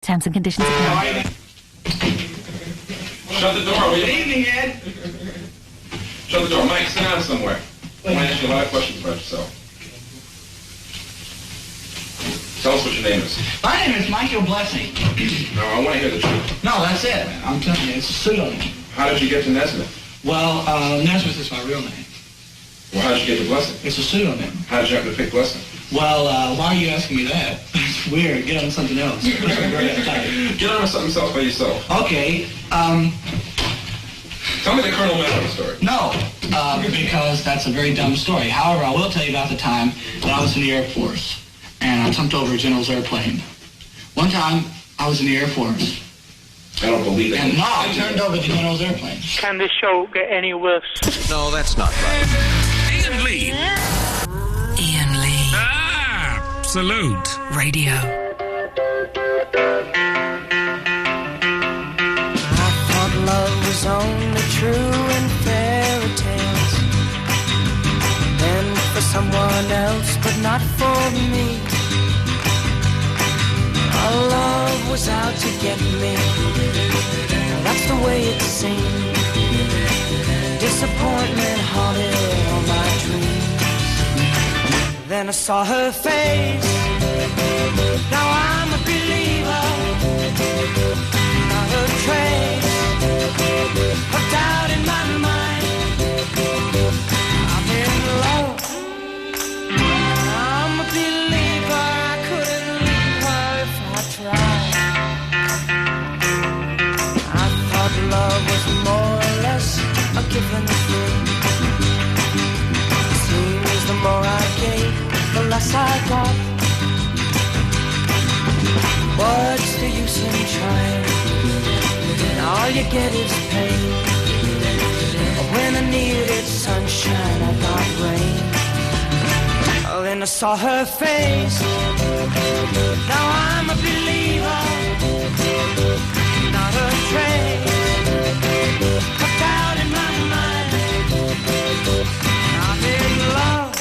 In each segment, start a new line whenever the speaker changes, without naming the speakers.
Terms and conditions apply.
Shut the door.
Good evening, Ed.
Shut the door. Mike, sit down somewhere. I want to ask you a lot of questions about yourself. Tell us what your name is.
My name is Michael Blessing.
No, I want to hear the truth.
No, that's it, man. I'm telling you, it's a pseudonym.
How did you get to Nesmith?
Well, Nesmith is my real name.
Well, how did you get to Blessing?
It's a pseudonym.
How did you happen to pick Blessing?
Well, why are you asking me that? It's weird. Get on something else.
Get on with something else by yourself.
Okay,
Tell me the Colonel Manor story.
no, because that's a very dumb story. However, I will tell you about the time when I was in the Air Force, and I jumped over a general's airplane. One time, I was in the Air Force,
I don't believe it.
and I turned over the general's airplane.
Can this show get any worse?
No, that's not right.
Ian Lee.
Iain Lee.
Absolute.
Radio.
I thought love was only true in fairy tales, meant for someone else, but not for me. Our love was out to get me. That's the way it seemed. Disappointment haunted all my dreams. Then I saw her face. Now I'm a believer. Not a trace of doubt in my mind. I'm in love. I'm a believer. I couldn't leave her if I tried. I thought love was more or less a given thing. Seems the more I gave, the less I got. What's the use in trying? All you get is pain. When I needed sunshine, I got rain. Oh, then I saw her face. Now I'm a believer. Not a trace of doubt in my mind. I'm in love.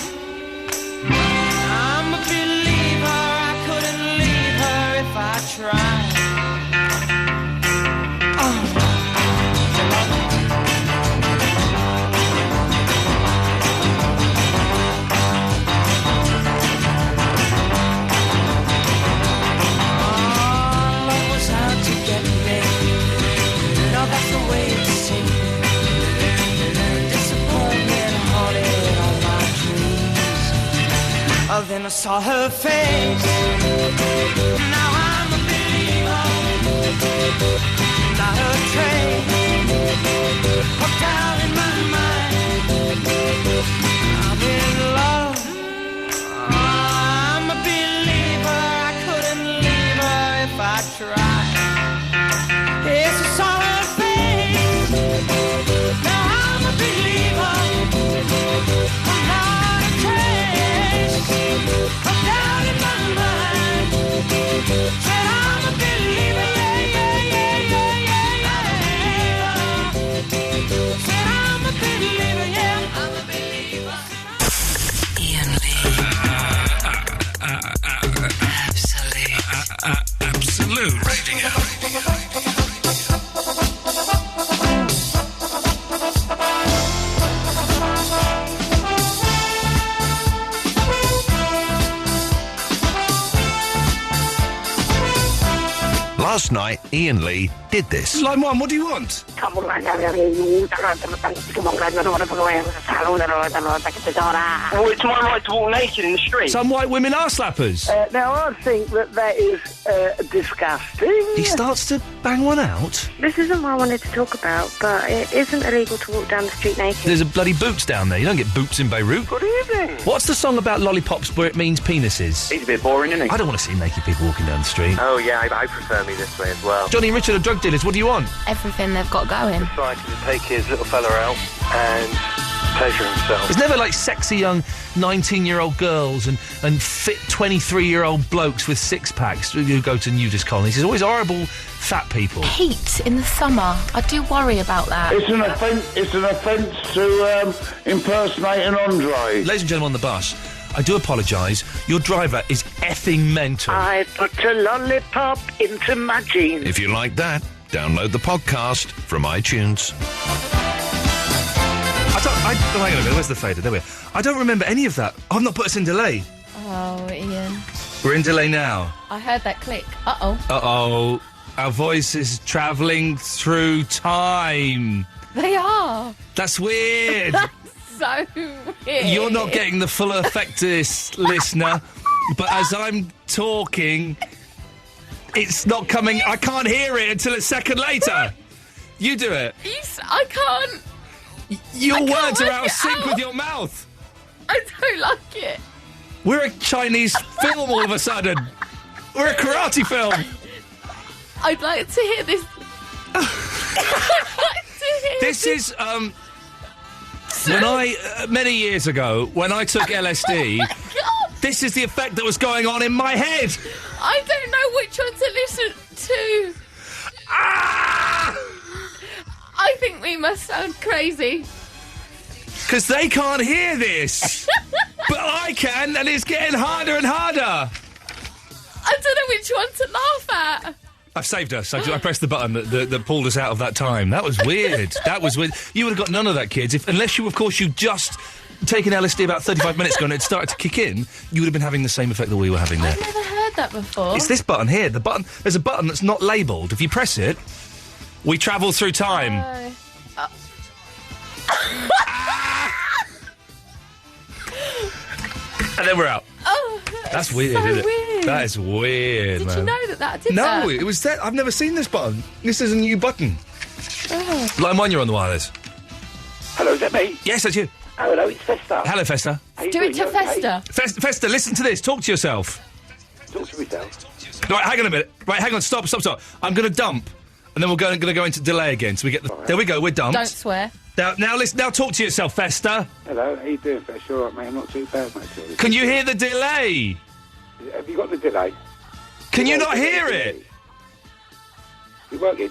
I'm a believer. I couldn't leave her if I tried. Love was out to get me. No, that's the way it seemed. Disappointment haunted all my dreams. Oh, then I saw her face. Now I'm a believer. Not a trace of doubt in my mind. I'm in love. I'm a believer. I couldn't leave her if I tried. Yes, I saw her face. Now I'm a believer. I'm not a trace of doubt in my mind. Said I'm a believer, yeah, yeah, yeah, yeah, yeah, yeah. Said I'm a believer, yeah, I'm a believer.
Iain Lee.
Absolute Radio.
Last night, Iain Lee did this.
Line 1, what do you want?
Oh, it's my right to walk naked in the street.
Some white women are slappers.
Now, I think that is disgusting.
He starts to bang one out.
This isn't what I wanted to talk about, but it isn't illegal to walk down the street naked.
There's a bloody boots down there. You don't get boots in Beirut.
Good evening.
What's the song about lollipops where it means penises?
He's a bit boring, isn't he?
I don't want to see naked people walking down the street.
Oh, yeah, I prefer me this way as well.
Johnny and Richard are drug dealers. What do you want?
Everything they've got going.
So I can take his little fella out and pleasure himself.
There's never like sexy young 19-year-old girls and fit 23-year-old blokes with six-packs who go to nudist colonies. There's always horrible fat people.
Heat in the summer. I do worry about that.
It's an offence to impersonate an Andre.
Ladies and gentlemen on the bus, I do apologise. Your driver is effing mental.
I put a lollipop into my jeans.
If you like that, download the podcast from iTunes.
Hang on a minute, where's the fader? There we are. I don't remember any of that. I've not put us in delay.
Oh, Ian.
We're in delay now.
I heard that click. Uh-oh.
Uh-oh. Our voice is travelling through time.
They are.
That's weird.
So weird.
You're not getting the full effect of this, listener. But as I'm talking, it's not coming. I can't hear it until a second later. You do it.
I can't.
Your words are out of sync with your mouth.
I don't like it.
We're a Chinese film all of a sudden. We're a karate film.
I'd like to hear this.
This is, when I, many years ago, when I took LSD, this is the effect that was going on in my head.
I don't know which one to listen to. I think we must sound crazy.
Because they can't hear this. But I can, and it's getting harder and harder.
I don't know which one to laugh at.
I've saved us. I pressed the button that pulled us out of that time. That was weird. That was weird. You would have got none of that, kids, unless you, of course, you just taken LSD about 35 minutes ago and it started to kick in. You would have been having the same effect that we were having there.
I've never heard that before.
It's this button here. The button. There's a button that's not labelled. If you press it, we travel through time. And then we're out.
Oh,
that's weird,
so
isn't it?
Weird.
That is weird,
Did
man.
you know that did
no,
that?
No, it was that. I've never seen this button. This is a new button.
Oh.
Line 1, you're on the wireless.
Hello, is that me?
Yes, that's you.
Oh, hello, it's Festa.
Hello, Festa.
Do it to Festa.
Festa, listen to this. Talk to yourself.
Talk to myself.
Right, hang on a minute. Right, hang on. Stop. I'm going to dump, and then we're going to go into delay again. So we get the. Right. There we go. We're dumped.
Don't swear.
Now listen. Now talk to yourself, Festa.
Hello, how you doing, Festa? All right, mate. I'm not too bad, mate.
Can you hear the delay?
Have you got the delay?
Can you not hear it?
You working?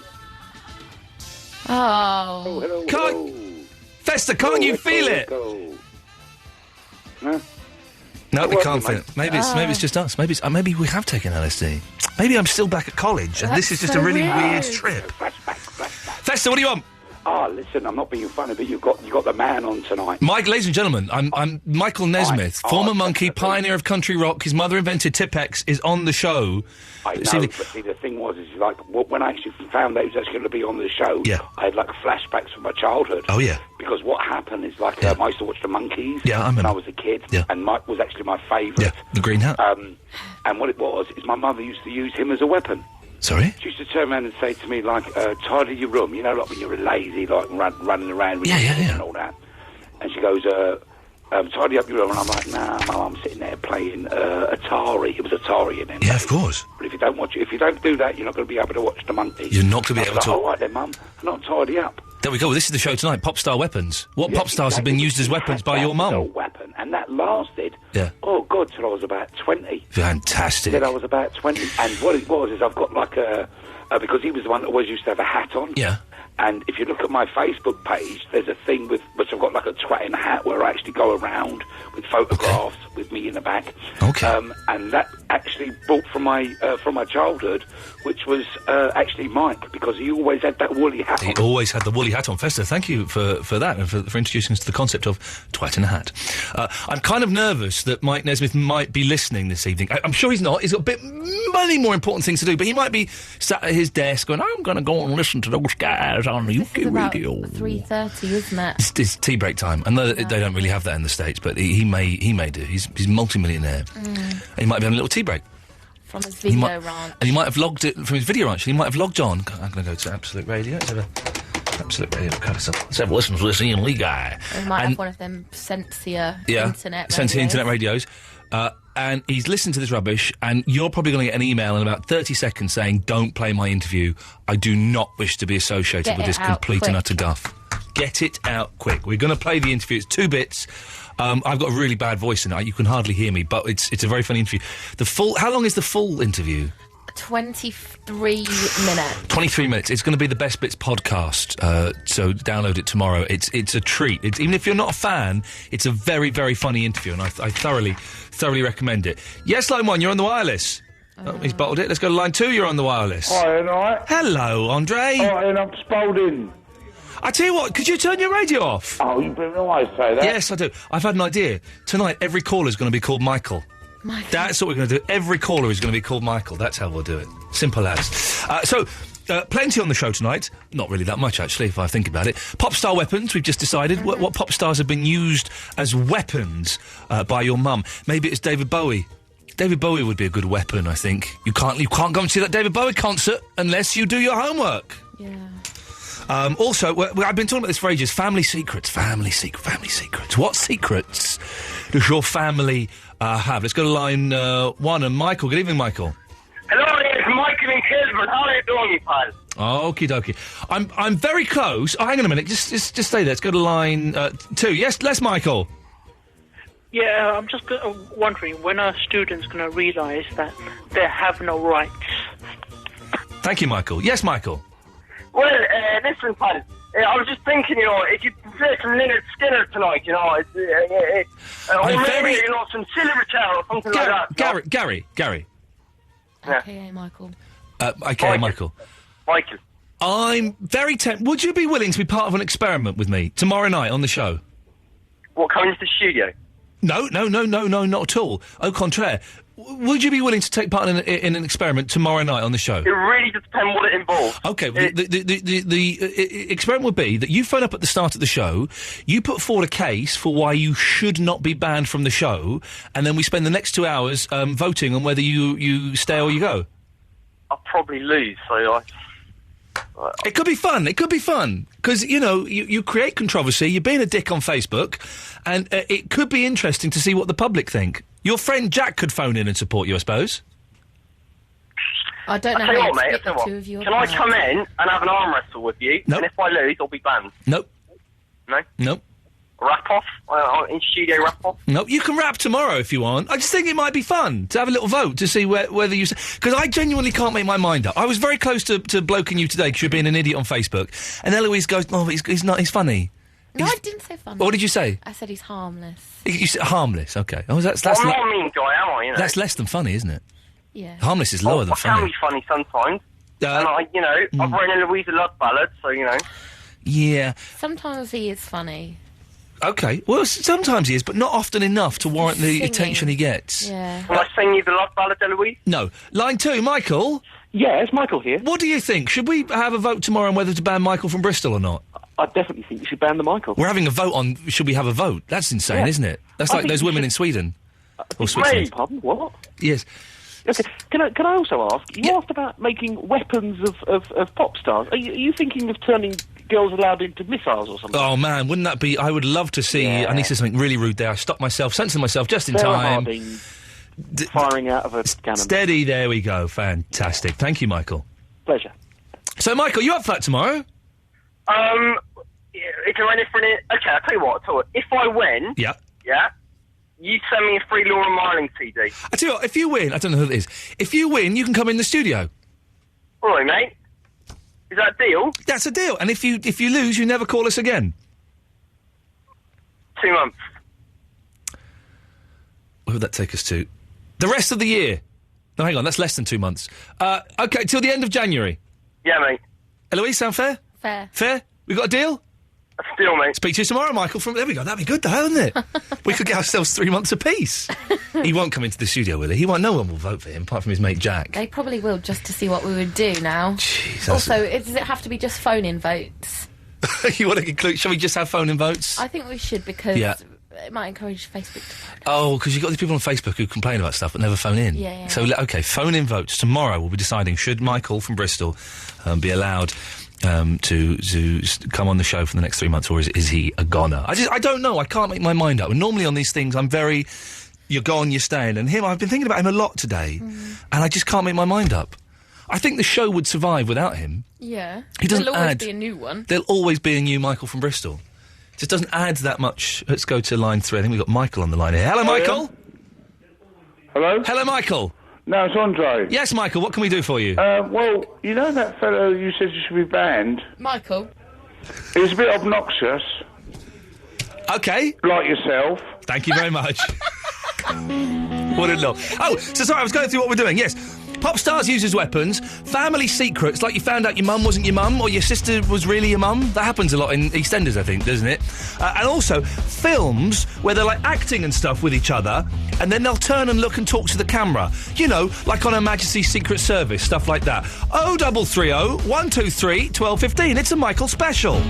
Oh.
Hello.
Can't. Festa, can't you feel it?
No.
No, we can't feel it. Maybe it's just us. Maybe we have taken LSD. Maybe I'm still back at college, and this is just a really weird trip. Festa, what do you want?
Listen, I'm not being funny, but you got the man on tonight.
Ladies and gentlemen, I'm Michael Nesmith, former monkey, pioneer of country rock. His mother invented Tipex, is on the show.
I know, but see, the thing was, like, when I actually found out he was actually going to be on the show, I had, like, flashbacks from my childhood.
Oh, yeah.
Because what happened is, like, I used to watch the Monkees when I was a kid, and Mike was actually my favourite.
Yeah, the green hat.
And what it was is my mother used to use him as a weapon.
Sorry?
She used to turn around and say to me, like, tidy your room, you know, like when you're lazy, like running around with and all that. And she goes, tidy up your room. And I'm like, nah, Mum, I'm sitting there playing Atari. It was Atari in it.
Yeah, of course.
But if you don't do that, you're not going to be able to watch the Monkees.
You're not going to be able to.
All right then, Mum, I'm not tidy up.
There we go. Well, this is the show tonight. Pop star weapons. What pop stars have been used as weapons by your mum?
A weapon, and that lasted. Oh God, till I was about 20.
Fantastic.
Till I was about 20, and what it was is I've got like because he was the one that always used to have a hat on.
Yeah.
And if you look at my Facebook page, there's a thing which I've got like a twat in a hat where I actually go around with photographs with me in the back.
Okay.
And that actually brought from my childhood, which was actually Mike, because he always had that woolly hat on.
He always had the woolly hat on. Festa, thank you for that and for introducing us to the concept of twat in a hat. I'm kind of nervous that Mike Nesmith might be listening this evening. I'm sure he's not. He's got many more important things to do, but he might be sat at his desk going, I'm going to go and listen to those guys on the UK radio.
3:30, isn't it?
It's tea break time. I know that they don't really have that in the States, but he may do. He's multi-millionaire. And he might be on a little tea break.
From his video ranch.
And he might have logged it from his video ranch. He might have logged on. I'm going to go to Absolute Radio. Let's have Absolute Radio. Let's have a listen to this Iain Lee guy.
He might have one of them Sensia internet
radios. And he's listened to this rubbish, and you're probably going to get an email in about 30 seconds saying, don't play my interview. I do not wish to be associated with this complete and utter guff. Get it out quick. We're going to play the interview. It's 2 bits. I've got a really bad voice tonight. You can hardly hear me, but it's a very funny interview. How long is the full interview?
23 minutes.
23 minutes. It's going to be the Best Bits podcast, so download it tomorrow. It's a treat. Even if you're not a fan, it's a very, very funny interview, and I thoroughly recommend it. Yes, line 1, you're on the wireless. Oh, he's bottled it. Let's go to line 2, you're on the wireless.
Hi, Ian, all right?
Hello, Andre.
Hi, Ian, I'm Spalding.
I tell you what, could you turn your radio off?
Oh, you always say that.
Yes, I do. I've had an idea. Tonight, every caller's going to be called Michael. That's what we're going to do. Every caller is going to be called Michael. That's how we'll do it. Simple as. So, plenty on the show tonight. Not really that much, actually, if I think about it. Pop star weapons, we've just decided. What pop stars have been used as weapons by your mum? Maybe it's David Bowie. David Bowie would be a good weapon, I think. You can't go and see that David Bowie concert unless you do your homework.
Yeah.
Also, I've been talking about this for ages. Family secrets. What secrets does your family have? Let's go to line 1 and Michael. Good evening, Michael.
Hello, it's Michael in Kilburn. How are you doing, you pal?
Okie dokie. I'm very close. Oh, hang on a minute. Just stay there. Let's go to line 2. Yes, Michael.
Yeah, I'm just wondering, when are students going to realise that they have no rights?
Thank you, Michael. Yes, Michael.
Well, listen, pal. I was just thinking, if you play some Leonard Skinner tonight, or maybe, some Silverchair or something like that.
Gary.
AKA Michael.
AKA Michael. I'm very tempted. Would you be willing to be part of an experiment with me tomorrow night on the show?
What, coming to the studio?
No, not at all. Au contraire. Would you be willing to take part in an experiment tomorrow night on the show?
It really does depend what it involves.
Okay, the experiment would be that you phone up at the start of the show, you put forward a case for why you should not be banned from the show, and then we spend the next 2 hours voting on whether you stay or you go.
I'll probably lose, so
It could be fun. Because, you create controversy, you're being a dick on Facebook, and it could be interesting to see what the public think. Your friend Jack could phone in and support you, I suppose.
I don't know
how
to
mate,
speak to of your
Can I come in and have an arm wrestle with you?
Nope.
And if I lose, I'll be banned.
Nope.
No?
Nope.
Rap off? In studio rap off?
Nope. You can rap tomorrow if you want. I just think it might be fun to have a little vote to see whether you... Because I genuinely can't make my mind up. I was very close to bloking you today because you're being an idiot on Facebook. And Eloise goes, oh, he's not... He's funny.
No, I didn't say funny.
What did you say?
I said he's harmless.
You said harmless, okay. Oh, that's
I'm not a mean guy, am I?
That's less than funny, isn't it?
Yeah.
Harmless is lower than funny.
I can be funny sometimes. And I've written a Louisa Love ballad, so,
Yeah.
Sometimes he is funny.
Okay. Well, sometimes he is, but not often enough to warrant the attention he gets.
Yeah.
Can I sing you the Love ballad, Eloise?
No. Line 2, Michael?
Yeah, it's Michael here.
What do you think? Should we have a vote tomorrow on whether to ban Michael from Bristol or not?
I definitely think you should ban the Michael.
We're having a vote on should we have a vote. That's insane, isn't it? That's like those women in Sweden. Or Switzerland.
Pardon, what?
Yes.
Okay, can I also ask, you asked about making weapons of pop stars. Are you thinking of turning Girls Aloud into missiles or something?
Oh, man, wouldn't that be... I would love to see... I need to say something really rude there. I stopped myself, censored myself just in time.
Firing out of a cannon.
Steady, there we go. Fantastic. Thank you, Michael.
Pleasure.
So, Michael, you up for that tomorrow?
Is there anything... Okay, I'll tell you what. If I win...
Yeah.
Yeah? You send me a free Laura Marling CD.
I tell you what, if you win... I don't know who it is. If you win, you can come in the studio.
All right, mate. Is that a deal?
That's a deal. And if you lose, you never call us again.
2 months.
Where would that take us to? The rest of the year. No, hang on, that's less than 2 months. OK, till the end of January.
Yeah, mate.
Eloise, sound fair?
Fair.
Fair? We got a deal?
A deal, mate.
Speak to you tomorrow, Michael. There we go. That'd be good, though, wouldn't it? We could get ourselves 3 months apiece. He won't come into the studio, will he? He won't. No one will vote for him, apart from his mate Jack.
They probably will, just to see what we would do now.
Jeez,
also, does it have to be just phone-in votes?
You want to conclude? Shall we just have phone-in votes?
I think we should, because it might encourage Facebook to vote.
Oh, because you've got these people on Facebook who complain about stuff but never phone in.
Yeah.
So, OK, phone-in votes. Tomorrow we'll be deciding should Michael from Bristol be allowed... to come on the show for the next 3 months, or is he a goner? I don't know. I can't make my mind up. And normally on these things, I'm very, you're gone, you're staying. And I've been thinking about him a lot today, and I just can't make my mind up. I think the show would survive without him.
Yeah.
There'll
always be a new one.
There'll always be a new Michael from Bristol. It just doesn't add that much. Let's go to line 3. I think we've got Michael on the line here. Hello, Michael.
Hello?
Hello, Michael.
No, it's Andre.
Yes, Michael, what can we do for you?
Well, you know that fellow you said you should be banned?
Michael.
He was a bit obnoxious.
Okay.
Like yourself.
Thank you very much. What a lot. Oh, so sorry, I was going through what we're doing. Yes. Pop stars use as weapons, family secrets, like you found out your mum wasn't your mum, or your sister was really your mum. That happens a lot in EastEnders, I think, doesn't it? And also, films where they're, like, acting and stuff with each other, and then they'll turn and look and talk to the camera. You know, like on Her Majesty's Secret Service, stuff like that. 0330 123 1215. It's a Michael special.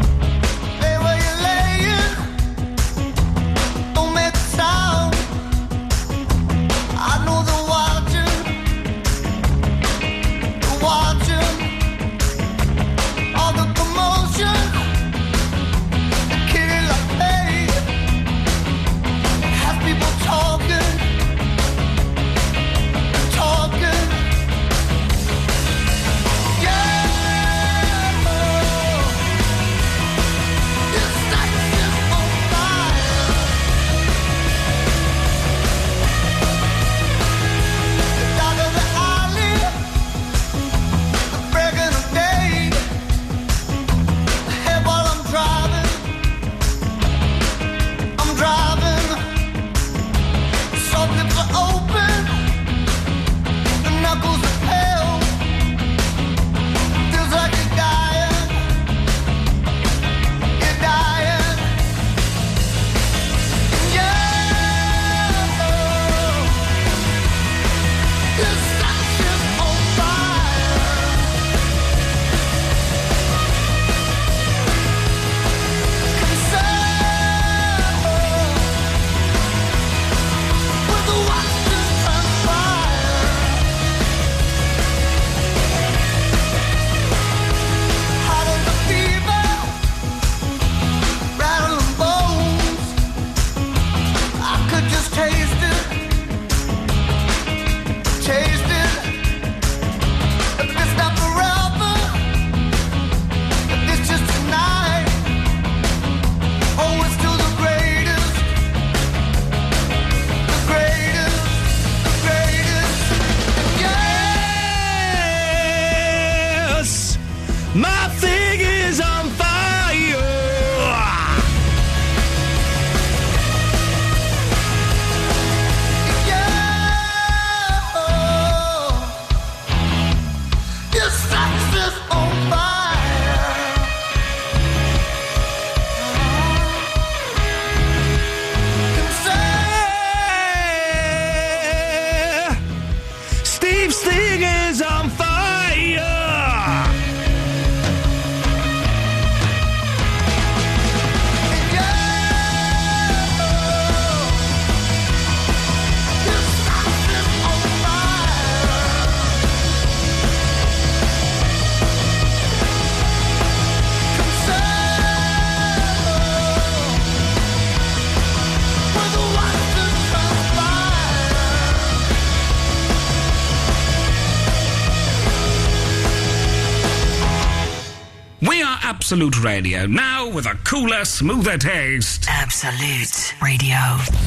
Absolute Radio, now with a cooler, smoother taste.
Absolute Radio.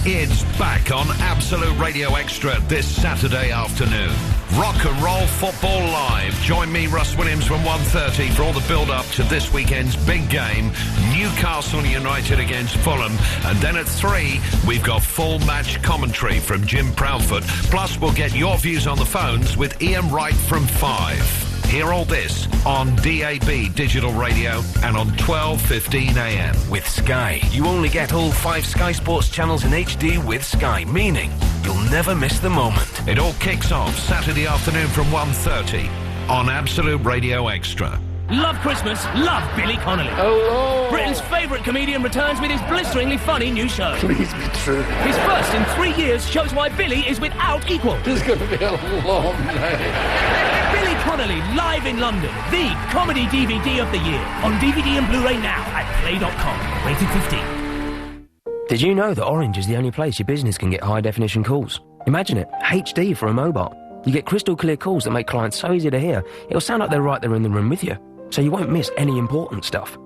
It's back on Absolute Radio Extra this Saturday afternoon. Rock and Roll Football Live. Join me, Russ Williams, from 1:30 for all the build-up to this weekend's big game, Newcastle United against Fulham. And then at 3, we've got full match commentary from Jim Proudfoot. Plus, we'll get your views on the phones with Ian Wright from 5. Hear all this on DAB Digital Radio and on 12:15 a.m.
With Sky, you only get all 5 Sky Sports channels in HD with Sky, meaning you'll never miss the moment.
It all kicks off Saturday afternoon from 1:30 on Absolute Radio Extra.
Love Christmas, love Billy Connolly.
Hello.
Britain's favourite comedian returns with his blisteringly funny new show.
Please be true.
His first in 3 years shows why Billy is without equal.
This is going to be a long night.
Billy Connolly, live in London. The comedy DVD of the year. On DVD and Blu-ray now at play.com. Rated 15.
Did you know that Orange is the only place your business can get high-definition calls? Imagine it, HD for a mobile. You get crystal clear calls that make clients so easy to hear, it'll sound like they're right there in the room with you, so you won't miss any important stuff.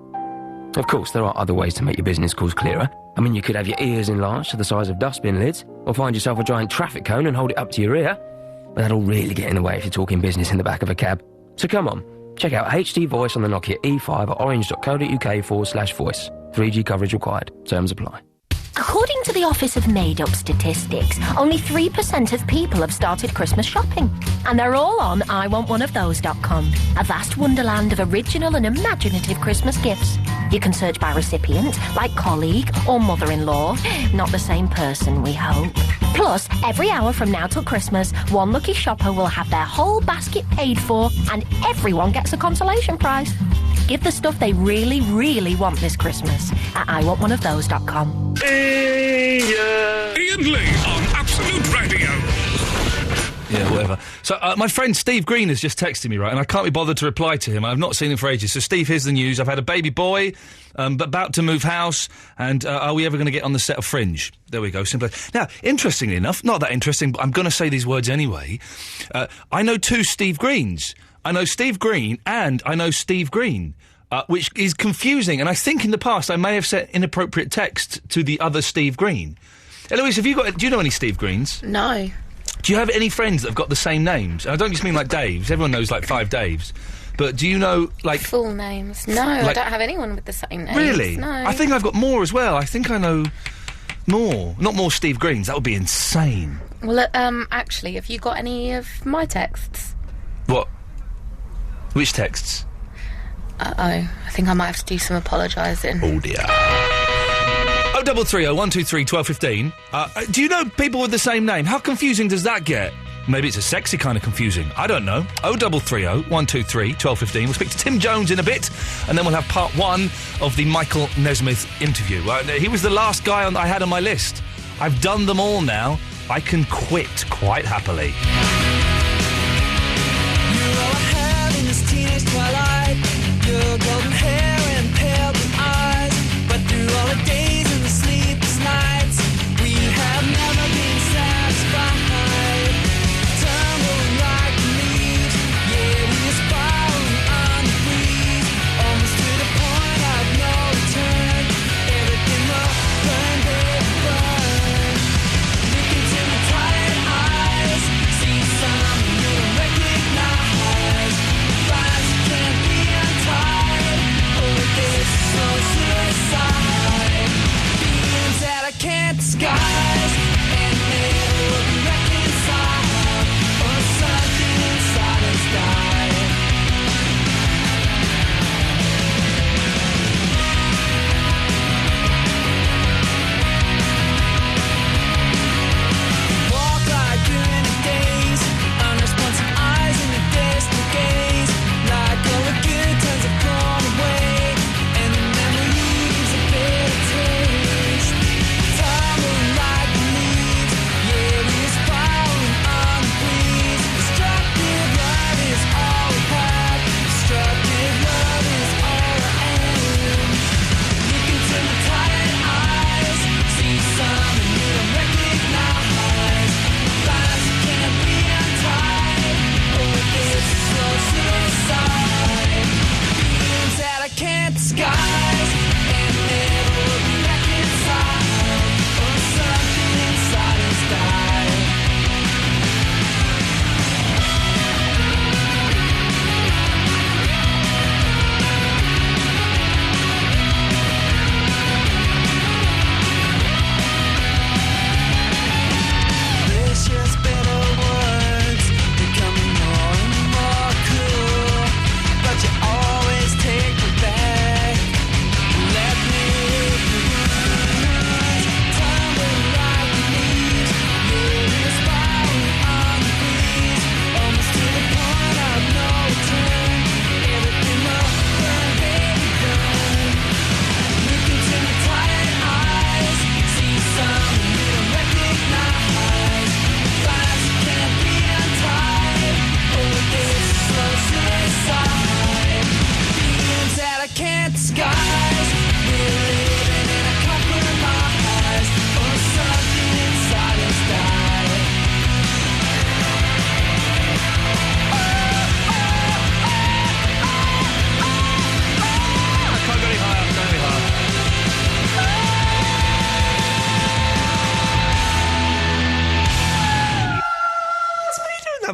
Of course, there are other ways to make your business calls clearer. I mean, you could have your ears enlarged to the size of dustbin lids, or find yourself a giant traffic cone and hold it up to your ear. but that'll really get in the way if you're talking business in the back of a cab. So come on, check out HD Voice on the Nokia E5 at orange.co.uk/voice. 3G coverage required. Terms apply.
According to the Office of Made-Up Statistics, only 3% of people have started Christmas shopping. And they're all on iwantoneofthose.com, a vast wonderland of original and imaginative Christmas gifts. You can search by recipient, like colleague or mother-in-law. Not the same person, we hope. Plus, every hour from now till Christmas, one lucky shopper will have their whole basket paid for, and everyone gets a consolation prize. Give the stuff they really, really want this Christmas at iwantoneofthose.com.
Iain Lee on Absolute Radio.
Yeah, whatever. So, my friend Steve Green has just texted me, right, and I can't be bothered to reply to him. I've not seen him for ages. So, Steve, here's the news. I've had a baby boy, about to move house, and are we ever going to get on the set of Fringe? There we go, simply. Now, interestingly enough, not that interesting, but I'm going to say these words anyway, I know two Steve Greens. I know Steve Green and I know Steve Green. Which is confusing, and I think in the past I may have sent inappropriate text to the other Steve Green. Eloise, do you know any Steve Greens?
No.
Do you have any friends that have got the same names? And I don't just mean like Daves. Everyone knows like 5 Daves. But do you know, like...
Full names? No, I don't have anyone with the same names.
Really?
No.
I think I've got more as well. I think I know more. Not more Steve Greens. That would be insane.
Well, actually, have you got any of my texts?
What? Which texts?
I think I might have to do some apologising.
Oh dear. 0330 123 1215. Do you know people with the same name? How confusing does that get? Maybe it's a sexy kind of confusing. I don't know. 0330 123 1215. We'll speak to Tim Jones in a bit, and then we'll have part 1 of the Michael Nesmith interview. He was the last guy I had on my list. I've done them all now. I can quit quite happily.
You all I have in this teenage twilight. Your golden hair and pale blue eyes. But through all the days and the sleepless nights, we have never been satisfied. Tumbling like the leaves, yeah, we are spiraling on the breeze. Almost to the point of no return. Everything will burn, baby, burn. Look into my tired eyes, see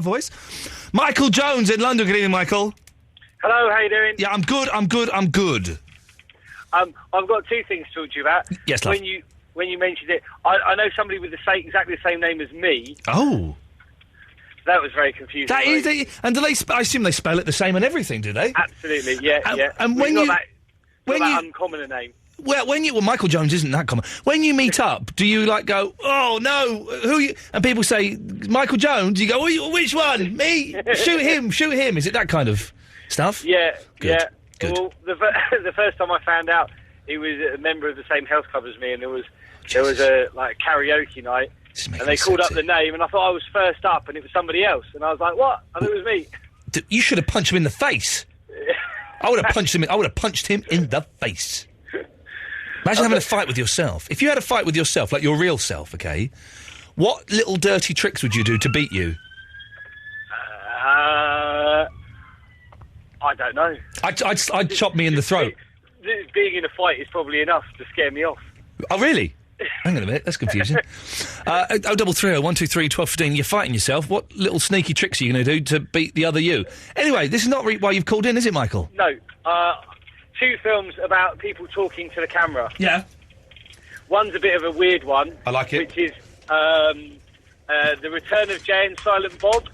voice. Michael Jones in London. Good evening, Michael.
Hello, how you doing?
Yeah, I'm good.
I've got two things to talk to you about.
Yes, love.
When you mentioned it, I know somebody with exactly the same name as me.
Oh.
That was very confusing.
That is, and do they? I assume they spell it the same and everything, do they?
Absolutely, yeah.
And when you,
not that uncommon a name.
Well, Michael Jones isn't that common. When you meet up, do you like go, oh no, who? You? And people say Michael Jones. You go, which one? Me? Shoot him. Is it that kind of stuff?
Yeah,
Good.
yeah.
Good.
Well, the first time I found out he was a member of the same health club as me, and there was a karaoke night. And they called up the name, and I thought I was first up, and it was somebody else. And I was like, what? I thought it was me.
You should have punched him in the face. I would have punched him. I would have punched him in the face. Imagine having a fight with yourself. If you had a fight with yourself, like your real self, okay, what little dirty tricks would you do to beat you?
I don't know.
I'd chop me in the throat.
Being in a fight is probably enough to scare me off.
Oh, really? Hang on a minute, that's confusing. 0330 123 1215. You're fighting yourself. What little sneaky tricks are you going to do to beat the other you? Anyway, this is not why you've called in, is it, Michael?
No. Two films about people talking to the camera.
Yeah.
One's a bit of a weird one.
I like it.
Which is The Return of Jay and Silent Bob.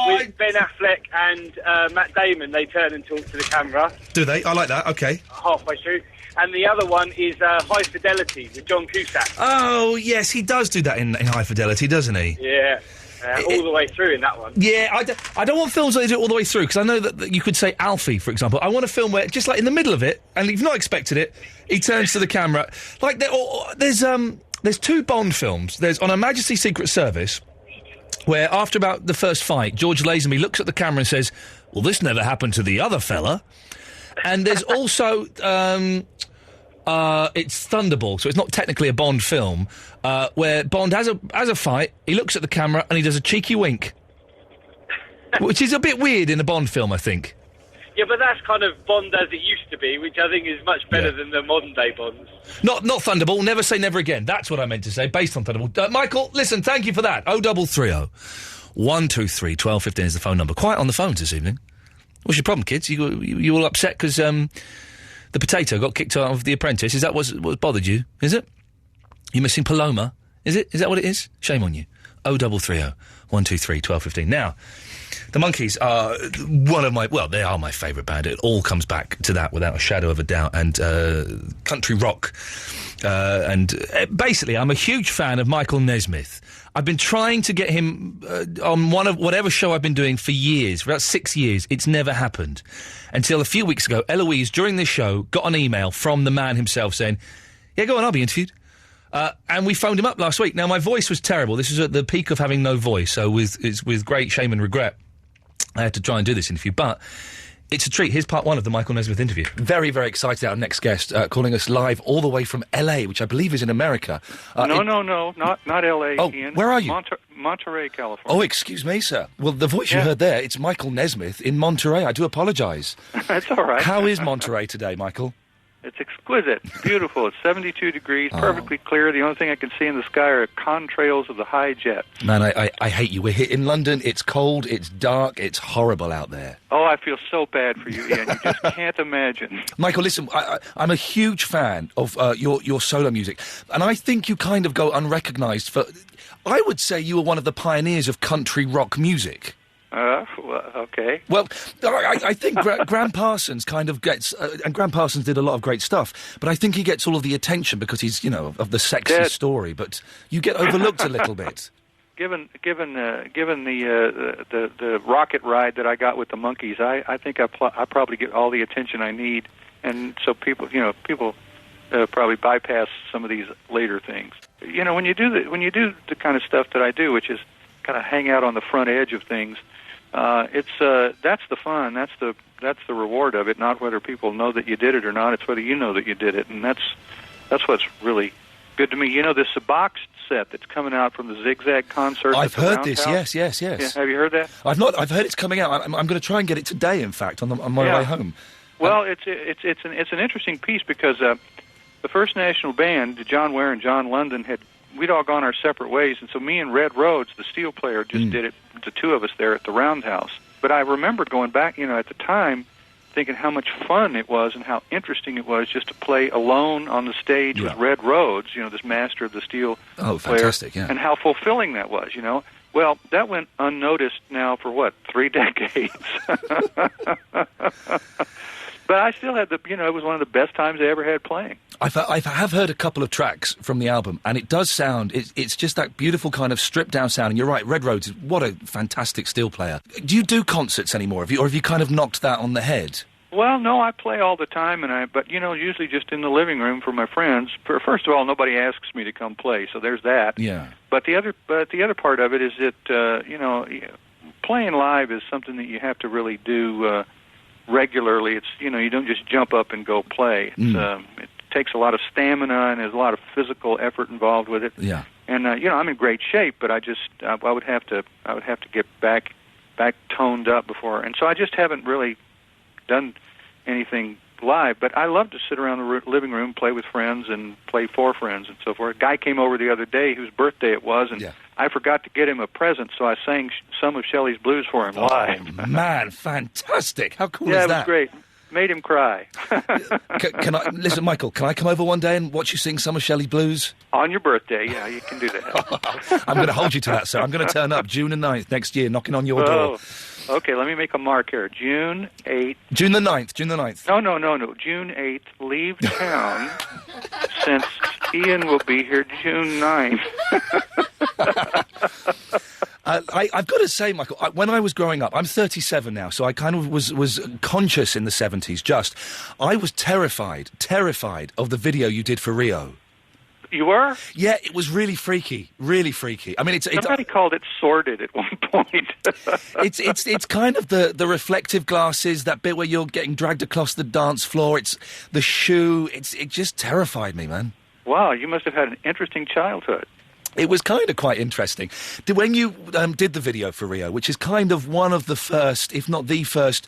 With Ben Affleck and Matt Damon. They turn and talk to the camera.
Do they? I like that, okay.
Halfway through. And the other one is High Fidelity with John Cusack.
Oh, yes, he does do that in High Fidelity, doesn't he?
Yeah, all the way through in that one.
Yeah, I don't want films where they do it all the way through, because I know that you could say Alfie, for example. I want a film where, just like in the middle of it, and you've not expected it, he turns to the camera. Like, there's two Bond films. There's On Her Majesty's Secret Service, where after about the first fight, George Lazenby looks at the camera and says, well, this never happened to the other fella. And there's also... it's Thunderball, so it's not technically a Bond film, where Bond has a fight, he looks at the camera and he does a cheeky wink. Which is a bit weird in a Bond film, I think.
Yeah, but that's kind of Bond as it used to be, which I think is much better than the modern-day Bonds.
Not Thunderball, never say never again. That's what I meant to say, based on Thunderball. Michael, listen, thank you for that. 0330 123 1215 is the phone number. Quiet on the phones this evening. What's your problem, kids? You all upset because... the potato got kicked out of The Apprentice. Is that what's bothered you? Is it? You missing Paloma? Is it? Is that what it is? Shame on you. 0330 123 1215. Now, the Monkees are one of my... Well, they are my favourite band. It all comes back to that without a shadow of a doubt. And country rock. Basically, I'm a huge fan of Michael Nesmith. I've been trying to get him on one of whatever show I've been doing for years, for about 6 years. It's never happened. Until a few weeks ago, Eloise, during this show, got an email from the man himself saying, yeah, go on, I'll be interviewed. And we phoned him up last week. Now, my voice was terrible. This was at the peak of having no voice, so with great shame and regret, I had to try and do this interview. But it's a treat. Here's part one of the Michael Nesmith interview. Very, very excited. Our next guest calling us live all the way from L.A., which I believe is in America.
No, not L.A.,
Oh,
Ian.
where are you?
Monterey, California.
Oh, excuse me, sir. Well, the voice you heard there, it's Michael Nesmith in Monterey. I do apologise.
That's all right.
How is Monterey today, Michael?
It's exquisite. It's beautiful. It's 72 degrees, perfectly clear. The only thing I can see in the sky are contrails of the high jet.
Man, I hate you. We're here in London. It's cold, it's dark, it's horrible out there.
Oh, I feel so bad for you, Ian. You just can't imagine.
Michael, listen, I'm a huge fan of your solo music, and I think you kind of go unrecognised for... I would say you were one of the pioneers of country rock music.
Well, okay.
Well, I think Graham Parsons kind of gets... and Graham Parsons did a lot of great stuff, but I think he gets all of the attention because he's, you know, of the sexy story, but you get overlooked a little bit.
Given the rocket ride that I got with the Monkees, I think I probably get all the attention I need, and so people probably bypass some of these later things. You know, when you do the kind of stuff that I do, which is kind of hang out on the front edge of things, that's the fun, that's the reward of it. Not whether people know that you did it or not; it's whether you know that you did it, and that's what's really good to me. You know, this box set that's coming out from the Zigzag concert.
I've heard this. Yes.
Yeah, have you heard that?
I've not. I've heard it's coming out. I'm going to try and get it today. In fact, on my way home.
Well, it's an interesting piece because the First National Band, John Ware and John London, we'd all gone our separate ways, and so me and Red Rhodes, the steel player, just did it the two of us there at the Roundhouse. But I remember going back, at the time, thinking how much fun it was and how interesting it was just to play alone on the stage with Red Rhodes, this master of the steel player,
fantastic, yeah.
and how fulfilling that was, Well, that went unnoticed now for, 3 decades? But I still had it was one of the best times I ever had playing.
I have heard a couple of tracks from the album, and it does sound, it's just that beautiful kind of stripped-down sound, and you're right, Red Rhodes, what a fantastic steel player. Do you do concerts anymore, or have you kind of knocked that on the head?
Well, no, I play all the time, but usually just in the living room for my friends. First of all, nobody asks me to come play, so there's that.
Yeah.
But the other part of it is that, playing live is something that you have to really do regularly. It's you don't just jump up and go play. It takes a lot of stamina and there's a lot of physical effort involved with it.
Yeah.
And I'm in great shape, but I would have to get back toned up before. And so I just haven't really done anything live. But I love to sit around the living room, play with friends, and play for friends and so forth. A guy came over the other day whose birthday it was, and I forgot to get him a present, so I sang some of Shelley's Blues for him live.
Oh, man, fantastic. How cool is that?
Yeah, it was great. Made him cry.
Can I listen, Michael, can I come over one day and watch you sing some of Shelley's Blues?
On your birthday, yeah, you can do that.
I'm going to hold you to that, sir. I'm going to turn up June the 9th next year, knocking on your door.
Okay, let me make a mark here. June 8th.
June the 9th.
No. June 8th, leave town, since Iain will be here June 9th.
I've got to say, Michael, when I was growing up, I'm 37 now, so I kind of was conscious in the 70s, I was terrified of the video you did for Rio.
You were?
Yeah, it was really freaky. I mean,
somebody called it sordid at one point.
it's kind of the reflective glasses, that bit where you're getting dragged across the dance floor. It's the shoe. It just terrified me, man.
Wow, you must have had an interesting childhood.
It was kind of quite interesting. When you did the video for Rio, which is kind of one of the first, if not the first,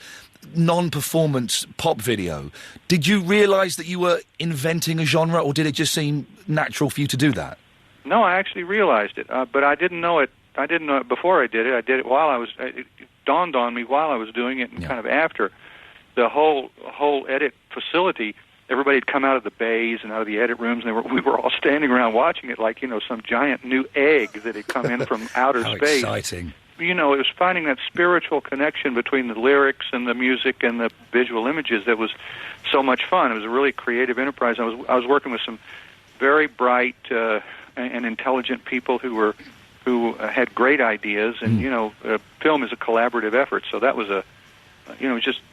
non-performance pop video, did you realise that you were inventing a genre, or did it just seem natural for you to do that?
No, I actually realised it, but I didn't know it. I didn't know it before I did it. I did it while I was. It dawned on me while I was doing it, and kind of after. The whole edit facility, everybody had come out of the bays and out of the edit rooms, and we were all standing around watching it like some giant new egg that had come in from outer
How
space.
Exciting.
It was finding that spiritual connection between the lyrics and the music and the visual images that was so much fun. It was a really creative enterprise. I was working with some very bright and intelligent people who had great ideas, and film is a collaborative effort. So that was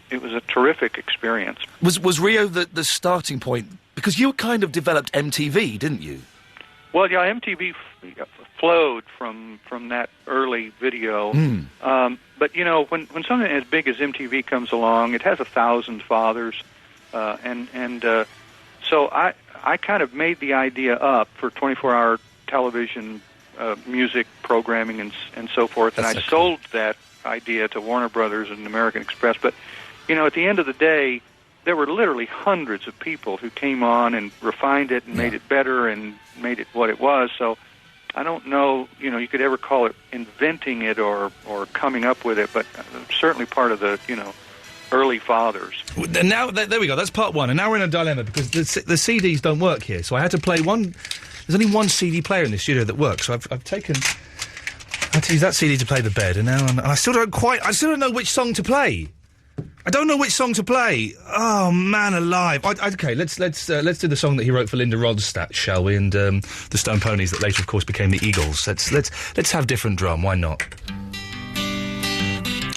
it was a terrific experience.
Was Rio the starting point? Because you kind of developed MTV, didn't you?
Well, yeah, MTV flowed from that early video. But, when something as big as MTV comes along, it has 1,000 fathers. So I kind of made the idea up for 24-hour television music programming and so forth, and I sold that idea to Warner Brothers and American Express. But, at the end of the day, there were literally hundreds of people who came on and refined it and made it better and made it what it was. So I don't know, you could ever call it inventing it or coming up with it, but certainly part of the, early fathers.
Now, there we go, that's part one. And now we're in a dilemma because the CDs don't work here. So I had to play one. There's only one CD player in the studio that works. So I've had to use that CD to play The Bed, and now I still don't know which song to play. I don't know which song to play. Oh, man alive. Okay, let's do the song that he wrote for Linda Ronstadt, shall we? And the Stone Ponies that later, of course, became the Eagles. Let's have different drum. Why not?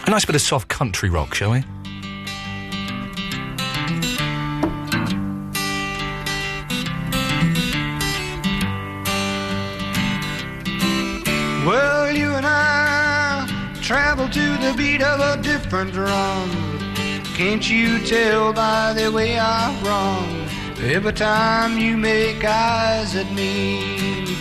A nice bit of soft country rock, shall we?
Well, you and I travel to the beat of a different drum. Can't you tell by the way I run every time you make eyes at me?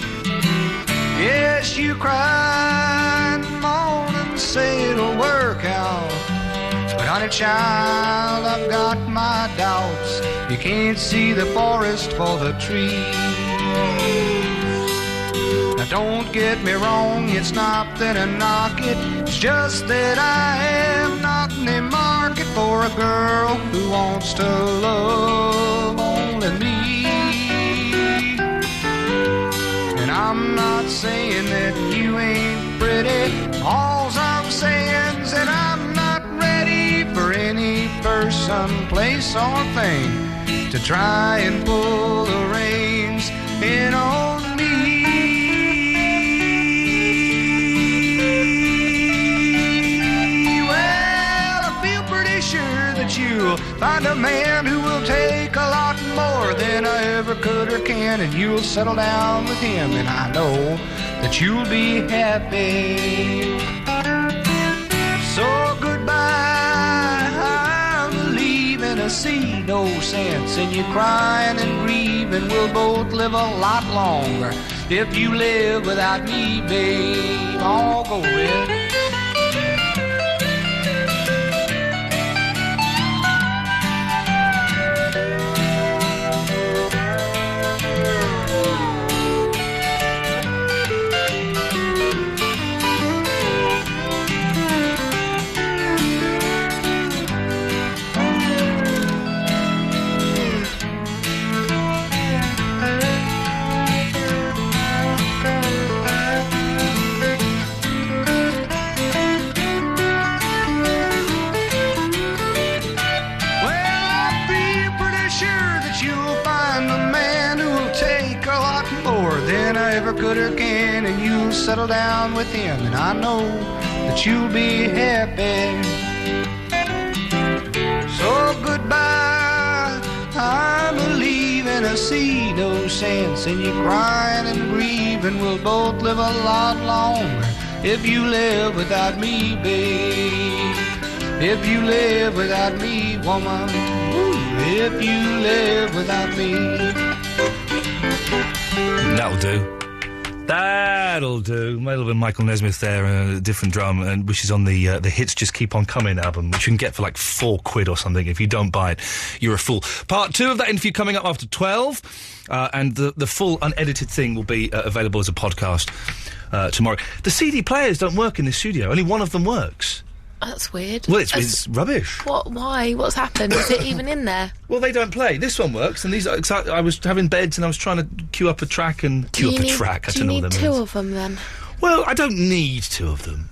Yes, you cry and moan and say it'll work out, but honey child, I've got my doubts. You can't see the forest for the trees. Now don't get me wrong, it's not that I'm knocking it. It's just that I am not in the market for a girl who wants to love only me. And I'm not saying that you ain't pretty. All I'm saying is that I'm not ready for any person, place, or thing to try and pull the reins in on me. Well, I feel pretty sure that you'll find a man who will take a lot more than I ever could or can, and you'll settle down with him, and I know that you'll be happy. So goodbye, I'm leaving. I see no sense in you crying and grieving. We'll both live a lot longer if you live without me, babe. I'll go with. Could or can, and you'll settle down with him, and I know that you'll be happy. So goodbye, I'm leaving. I see no sense in you crying and grieving. We'll both live a lot longer if you live without me, babe. If you live without me, woman. Ooh, if you live without me.
That'll do. That'll do. Might have been Michael Nesmith there, a different drum, and which is on the Hits Just Keep On Coming album, which you can get for like £4 or something. If you don't buy it, you're a fool. Part 2 of that interview coming up after 12, and the full unedited thing will be available as a podcast tomorrow. The CD players don't work in this studio. Only one of them works.
That's weird.
Well, it's rubbish.
What? Why? What's happened? Is it even in there?
Well, they don't play. This one works, and these. I was having beds, and I was trying to queue up a track and queue up a track. I don't know what that means.
Do you need 2 of them then?
Well, I don't need 2 of them.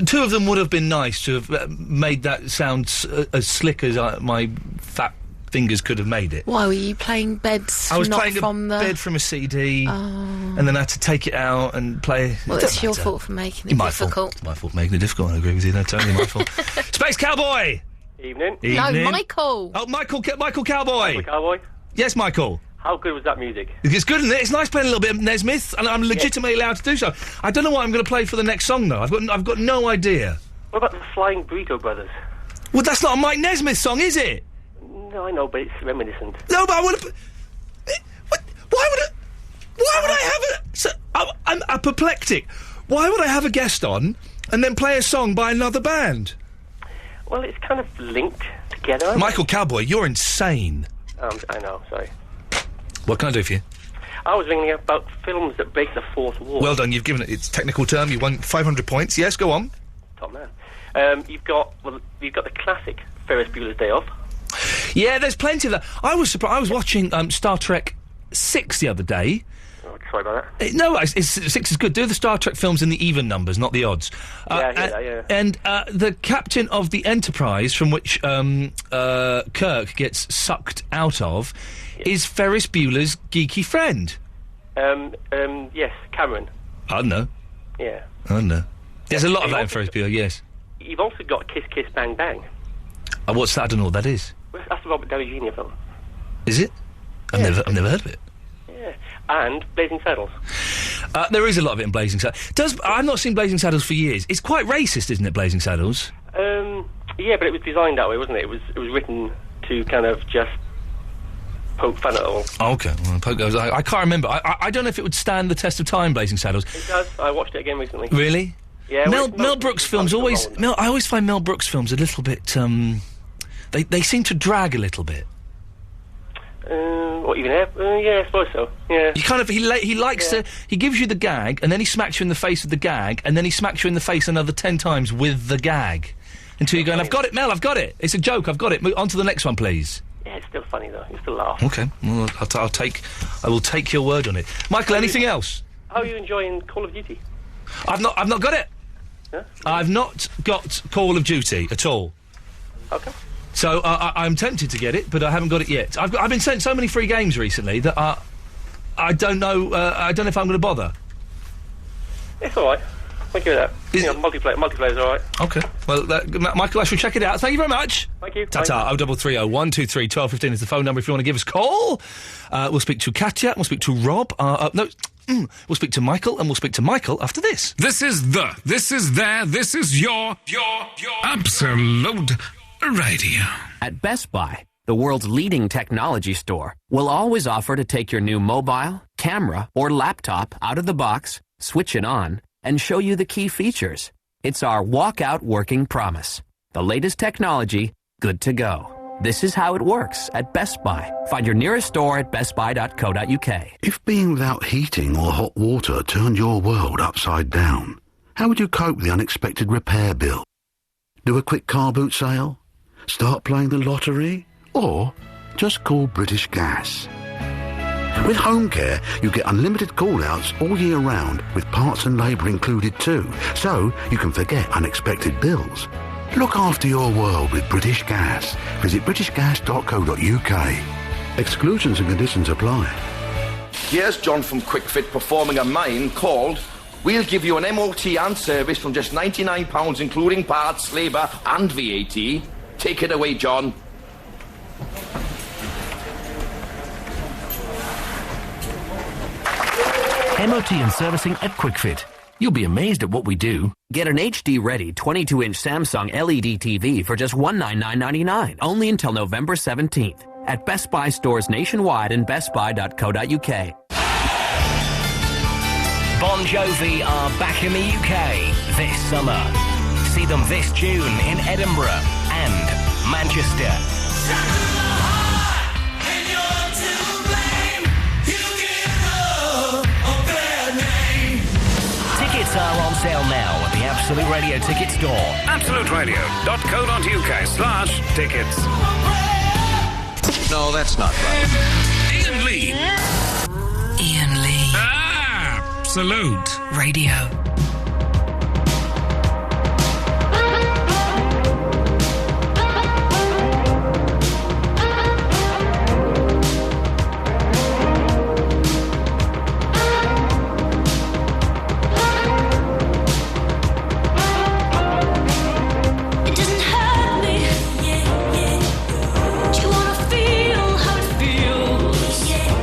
2 of them would have been nice to have made that sound as slick as my fat fingers could have made it.
Why were you playing beds?
I was
not
playing
from
a bed from a CD, and then I had to take it out and play.
Well, it's your fault for making it difficult.
My fault for making it difficult. I agree with you. That's totally my fault. Space Cowboy.
Evening.
No, Michael.
Oh, Michael Cowboy.
Michael Cowboy.
Yes, Michael.
How good was that music?
It's good, isn't it? It's nice playing a little bit of Nesmith, and I'm legitimately allowed to do so. I don't know what I'm going to play for the next song, though. I've got no idea.
What about the Flying Burrito Brothers?
Well, that's not a Mike Nesmith song, is it?
No, I know, but it's reminiscent.
No, but I want to... Why would I have a... So, I'm apoplectic. Why would I have a guest on and then play a song by another band?
Well, it's kind of linked together.
Michael Cowboy, you're insane.
I know, sorry.
What can I do for you?
I was ringing about films that break the fourth wall.
Well done, you've given it its technical term. You won 500 points. Yes, go on.
Top man. You've got the classic Ferris Bueller's Day Off.
Yeah, there's plenty of that. I was surprised. I was watching Star Trek 6 the other day.
Oh, sorry about that.
No, 6 is good. Do the Star Trek films in the even numbers, not the odds.
Yeah.
And the captain of the Enterprise, from which Kirk gets sucked out of, is Ferris Bueller's geeky friend.
Yes, Cameron.
I don't know.
Yeah.
I don't know. There's a lot of that in Ferris Bueller, yes.
You've also got Kiss Kiss Bang Bang.
What's that? I don't know what that is.
That's the Robert Downey Jr. film.
Is it? I've never heard of it.
Yeah. And Blazing Saddles.
There is a lot of it in Blazing Saddles. I've not seen Blazing Saddles for years. It's quite racist, isn't it, Blazing Saddles?
Yeah, but it was designed that way, wasn't it? It was written to kind of just poke fun at it all.
Okay. Well, I can't remember. I don't know if it would stand the test of time, Blazing Saddles.
It does. I watched it again recently.
Really?
Yeah.
Mel Brooks films always... I always find Mel Brooks films a little bit... They seem to drag a little bit.
What, you can have? Yeah, I suppose so. Yeah.
You kind of, he likes to, he gives you the gag, and then he smacks you in the face with the gag, and then he smacks you in the face another 10 times with the gag. Until you're going, I've got it, Mel, I've got it. It's a joke, I've got it. On to the next one, please.
Yeah, it's still funny, though. You still laugh.
Okay. Well, I will take your word on it. Michael, anything else?
How are you enjoying Call of Duty?
I've not got it.
Huh?
I've not got Call of Duty at all.
Okay.
So I'm tempted to get it, but I haven't got it yet. I've been sent so many free games recently that I don't know. I don't know if I'm going to bother.
It's all right. Thank you for that. Multiplayer's all right.
Okay. Well, Michael, I shall check it out. Thank you very much.
Thank you.
Ta-ta. 0330 123 1215 is the phone number if you want to give us a call. We'll speak to Katya. We'll speak to Rob. We'll speak to Michael, and we'll speak to Michael after this.
This is your Absolute Radio.
At Best Buy, the world's leading technology store, we'll always offer to take your new mobile, camera, or laptop out of the box, switch it on, and show you the key features. It's our walkout working promise. The latest technology, good to go. This is how it works at Best Buy. Find your nearest store at bestbuy.co.uk.
If being without heating or hot water turned your world upside down, how would you cope with the unexpected repair bill? Do a quick car boot sale? Start playing the lottery? Or just call British Gas? With home care, you get unlimited call-outs all year round with parts and labour included too, so you can forget unexpected bills. Look after your world with British Gas. Visit britishgas.co.uk. Exclusions and conditions apply.
Here's John from QuickFit performing a mine called We'll Give You an MOT and Service from just £99 including parts, labour and VAT. Take it away, John.
MOT and servicing at QuickFit. You'll be amazed at what we do.
Get an HD-ready 22-inch Samsung LED TV for just $199.99, only until November 17th, at Best Buy stores nationwide and bestbuy.co.uk.
Bon Jovi are back in the UK this summer. See them this June in Edinburgh and Manchester. Tickets are on sale now at the Absolute Radio ticket store.
absoluteradio.co.uk/tickets.
No, that's not right.
Iain Lee.
Iain Lee.
Absolute
Radio.
Yeah.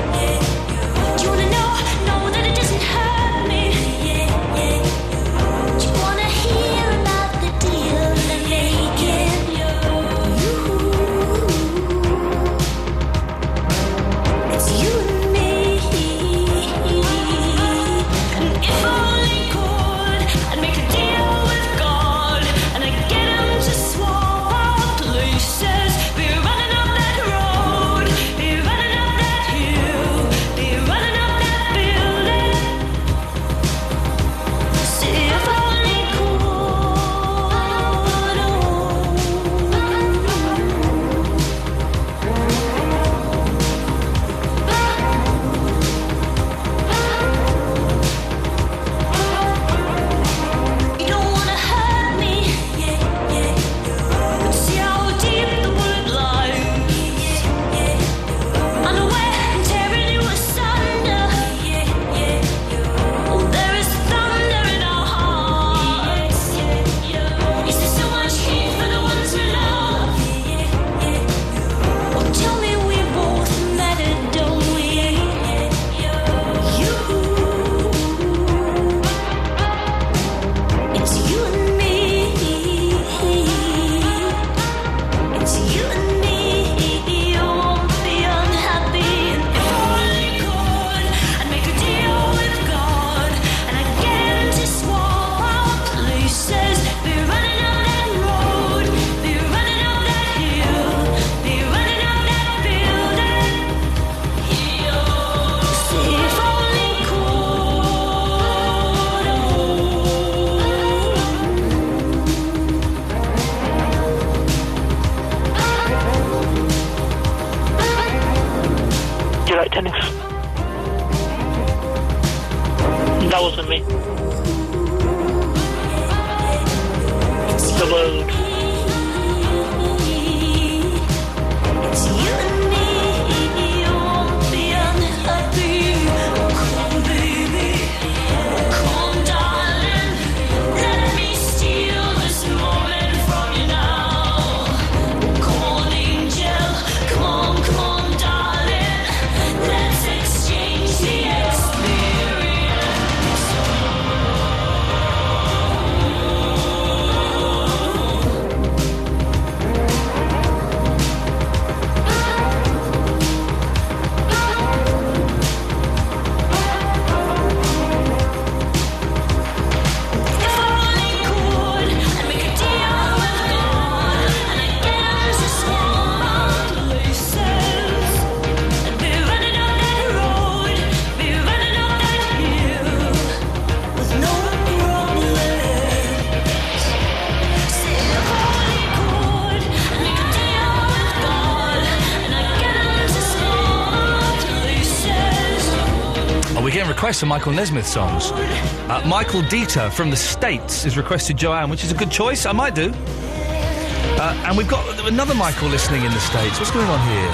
Tennis. That wasn't me. The world.
We're getting requests for Michael Nesmith songs. Michael Dieter from the States has requested Joanne, which is a good choice. I might do. And we've got another Michael listening in the States. What's going on here?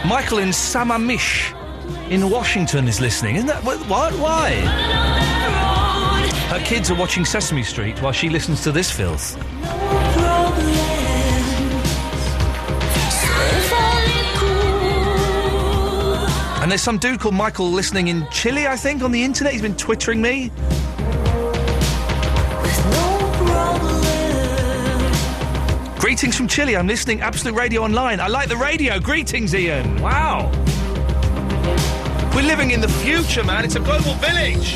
Michael in Sammamish in Washington is listening. Isn't that... What? Why? Her kids are watching Sesame Street while she listens to this filth. And there's some dude called Michael listening in Chile, I think, on the internet. He's been twittering me. Greetings from Chile. I'm listening Absolute Radio Online. I like the radio. Greetings, Ian. Wow. We're living in the future, man. It's a global village.